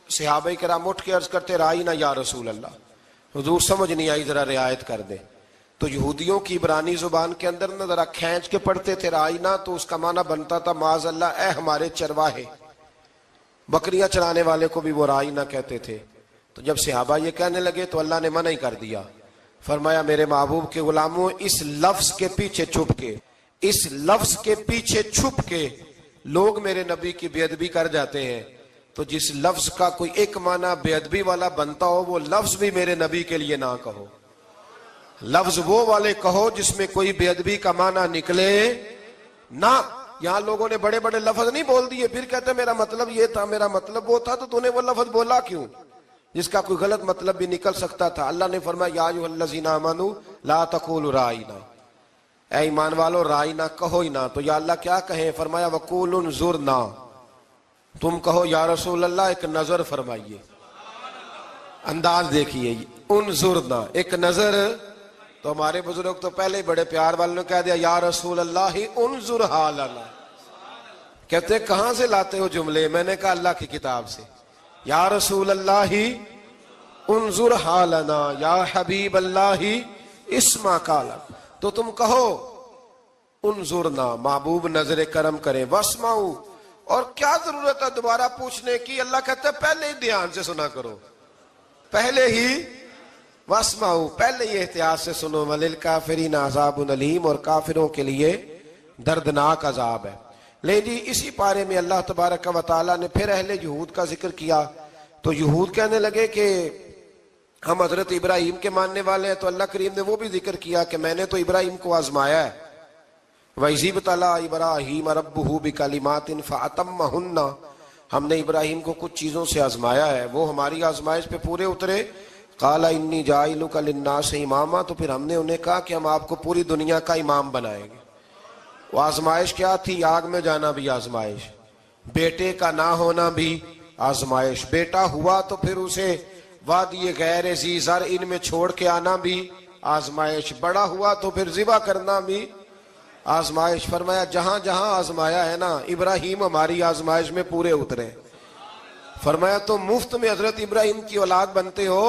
صحابہ کرام اٹھ کے عرض کرتے رائینا یا رسول اللہ، حضور سمجھ نہیں آئی ذرا رعایت کر دیں۔ تو یہودیوں کی عبرانی زبان کے اندر نہ ذرا کھینچ کے پڑھتے تھے رائینا، تو اس کا معنی بنتا تھا معاذ اللہ اے ہمارے چرواہے، بکریاں چرانے والے کو بھی وہ رائینا کہتے تھے۔ تو جب صحابہ یہ کہنے لگے تو اللہ نے منع ہی کر دیا، فرمایا میرے محبوب کے غلاموں اس لفظ کے پیچھے چھپ کے، اس لفظ کے پیچھے چھپ کے لوگ میرے نبی کی بے ادبی کر جاتے ہیں، تو جس لفظ کا کوئی ایک معنی بے ادبی والا بنتا ہو وہ لفظ بھی میرے نبی کے لیے نہ کہو، لفظ وہ والے کہو جس میں کوئی بے ادبی کا معنی نکلے نہ۔ یہاں لوگوں نے بڑے بڑے لفظ نہیں بول دیے، پھر کہتے میرا مطلب یہ تھا، میرا مطلب وہ تھا، تو تو نے وہ لفظ بولا کیوں جس کا کوئی غلط مطلب بھی نکل سکتا تھا۔ اللہ نے فرمایا یا ایھا الذین آمنوا لا تقولوا رائینا، اے ایمان والو رائینا کہو ہی نہ۔ تو یا اللہ کیا کہیں؟ فرمایا وقولوا انظرنا، تم کہو یا رسول اللہ ایک نظر فرمائیے، انداز دیکھیے، انظرنا ایک نظر۔ تو ہمارے بزرگ تو پہلے ہی بڑے پیار والوں نے کہہ دیا یا رسول اللہ انظر حالنا۔ کہتے کہاں سے لاتے ہو جملے؟ میں نے کہا اللہ کی کتاب سے۔ یا رسول اللہ انظر حالنا یا حبیب اللہ اسمع قالا، تو تم کہو انظرنا محبوب نظر کرم کریں، واسمعوا، اور کیا ضرورت ہے دوبارہ پوچھنے کی؟ اللہ کہتا ہے پہلے ہی دھیان سے سنا کرو، پہلے ہی واسمعوا، پہلے ہی احتیاط سے سنو، وللکافرین عذاب علیم، اور کافروں کے لیے دردناک عذاب ہے۔ لیکن جی اسی پارے میں اللہ تبارک و تعالیٰ نے پھر اہل یہود کا ذکر کیا۔ تو یہود کہنے لگے کہ ہم حضرت ابراہیم کے ماننے والے ہیں، تو اللہ کریم نے وہ بھی ذکر کیا کہ میں نے تو ابراہیم کو آزمایا ہے، وَإِذِ ابْتَلَىٰ إِبْرَاهِيمَ رَبُّهُ بِكَلِمَاتٍ فَأَتَمَّهُنَّ، ہم نے ابراہیم کو کچھ چیزوں سے آزمایا ہے، وہ ہماری آزمائش پہ پورے اترے۔ قَالَ إِنِّي جَاعِلُكَ لِلنَّاسِ إِمَامًا، تو پھر ہم نے انہیں کہا کہ ہم آپ کو پوری دنیا کا امام بنائیں گے۔ وہ آزمائش کیا تھی؟ آگ میں جانا بھی آزمائش، بیٹے کا نہ ہونا بھی آزمائش، بیٹا ہوا تو پھر اسے وادی غیر ذی زرع ان میں چھوڑ کے آنا بھی آزمائش، بڑا ہوا تو پھر ذبح کرنا بھی آزمائش۔ فرمایا جہاں جہاں آزمایا ہے نا، ابراہیم ہماری آزمائش میں پورے اترے۔ فرمایا تو مفت میں حضرت ابراہیم کی اولاد بنتے ہو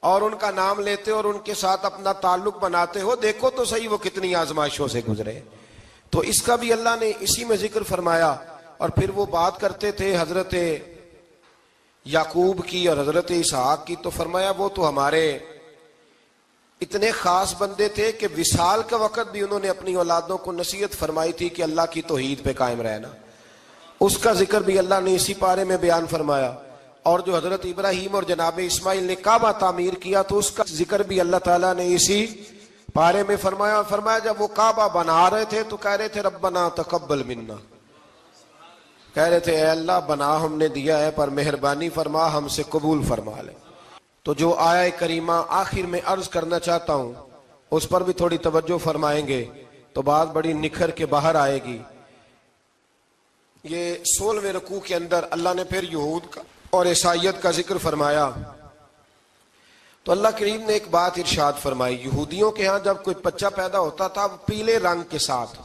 اور ان کا نام لیتے ہو اور ان کے ساتھ اپنا تعلق بناتے ہو، دیکھو تو صحیح وہ کتنی آزمائشوں سے گزرے۔ تو اس کا بھی اللہ نے اسی میں ذکر فرمایا۔ اور پھر وہ بات کرتے تھے حضرت یعقوب کی اور حضرت اسحاق کی، تو فرمایا وہ تو ہمارے اتنے خاص بندے تھے کہ وصال کا وقت بھی انہوں نے اپنی اولادوں کو نصیحت فرمائی تھی کہ اللہ کی توحید پہ قائم رہنا۔ اس کا ذکر بھی اللہ نے اسی پارے میں بیان فرمایا۔ اور جو حضرت ابراہیم اور جناب اسماعیل نے کعبہ تعمیر کیا تو اس کا ذکر بھی اللہ تعالیٰ نے اسی پارے میں فرمایا۔ فرمایا جب وہ کعبہ بنا رہے تھے تو کہہ رہے تھے ربنا تقبل منا، کہہ رہے تھے اے اللہ بنا ہم نے دیا ہے پر مہربانی فرما ہم سے قبول فرما لے۔ تو جو آیہ کریمہ آخر میں عرض کرنا چاہتا ہوں اس پر بھی تھوڑی توجہ فرمائیں گے تو بات بڑی نکھر کے باہر آئے گی۔ یہ 16ویں رکوع کے اندر اللہ نے پھر یہود کا اور عیسائیت کا ذکر فرمایا تو اللہ کریم نے ایک بات ارشاد فرمائی۔ یہودیوں کے ہاں جب کوئی بچہ پیدا ہوتا تھا وہ پیلے رنگ کے ساتھ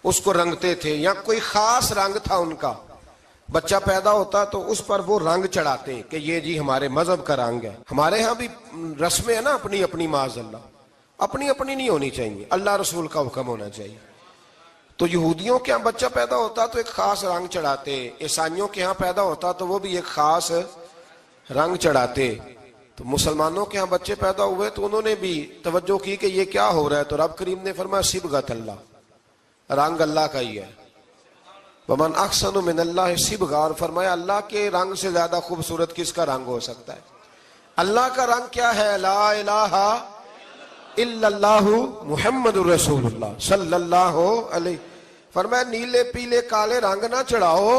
اس کو رنگتے تھے، یا کوئی خاص رنگ تھا ان کا، بچہ پیدا ہوتا تو اس پر وہ رنگ چڑھاتے کہ یہ جی ہمارے مذہب کا رنگ ہے۔ ہمارے ہاں بھی رسمیں ہیں نا اپنی اپنی، معاذ اللہ اپنی اپنی نہیں ہونی چاہیے، اللہ رسول کا حکم ہونا چاہیے۔ تو یہودیوں کے ہاں بچہ پیدا ہوتا تو ایک خاص رنگ چڑھاتے، عیسائیوں کے ہاں پیدا ہوتا تو وہ بھی ایک خاص رنگ چڑھاتے۔ تو مسلمانوں کے ہاں بچے پیدا ہوئے تو انہوں نے بھی توجہ کی کہ یہ کیا ہو رہا ہے، تو رب کریم نے فرمایا صبغۃ اللہ، رنگ اللہ کا ہی ہے۔ ومن احسن من اللہ صبغہ، اور فرمایا اللہ کے رنگ سے زیادہ خوبصورت کس کا رنگ ہو سکتا ہے؟ اللہ کا رنگ کیا ہے؟ لا الہ الا اللہ محمد الرسول اللہ صلی اللہ علیہ۔ فرمایا نیلے پیلے کالے رنگ نہ چڑھاؤ،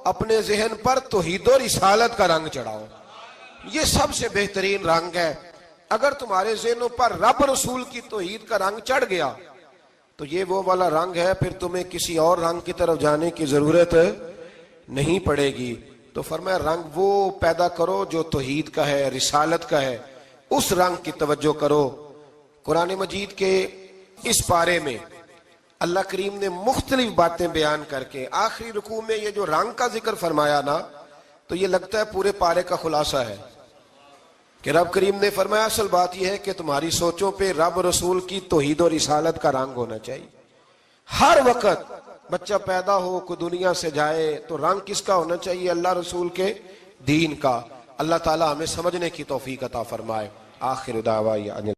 اپنے ذہن پر توحید و رسالت کا رنگ چڑھاؤ، یہ سب سے بہترین رنگ ہے۔ اگر تمہارے ذہنوں پر رب رسول کی توحید کا رنگ چڑھ گیا تو یہ وہ والا رنگ ہے، پھر تمہیں کسی اور رنگ کی طرف جانے کی ضرورت نہیں پڑے گی۔ تو فرمایا رنگ وہ پیدا کرو جو توحید کا ہے، رسالت کا ہے، اس رنگ کی توجہ کرو۔ قرآن مجید کے اس پارے میں اللہ کریم نے مختلف باتیں بیان کر کے آخری رکوع میں یہ جو رنگ کا ذکر فرمایا نا، تو یہ لگتا ہے پورے پارے کا خلاصہ ہے کہ رب کریم نے فرمایا اصل بات یہ ہے کہ تمہاری سوچوں پہ رب رسول کی توحید و رسالت کا رنگ ہونا چاہیے۔ ہر وقت بچہ پیدا ہو، کوئی دنیا سے جائے تو رنگ کس کا ہونا چاہیے؟ اللہ رسول کے دین کا۔ اللہ تعالی ہمیں سمجھنے کی توفیق عطا فرمائے۔ آخر دعوانا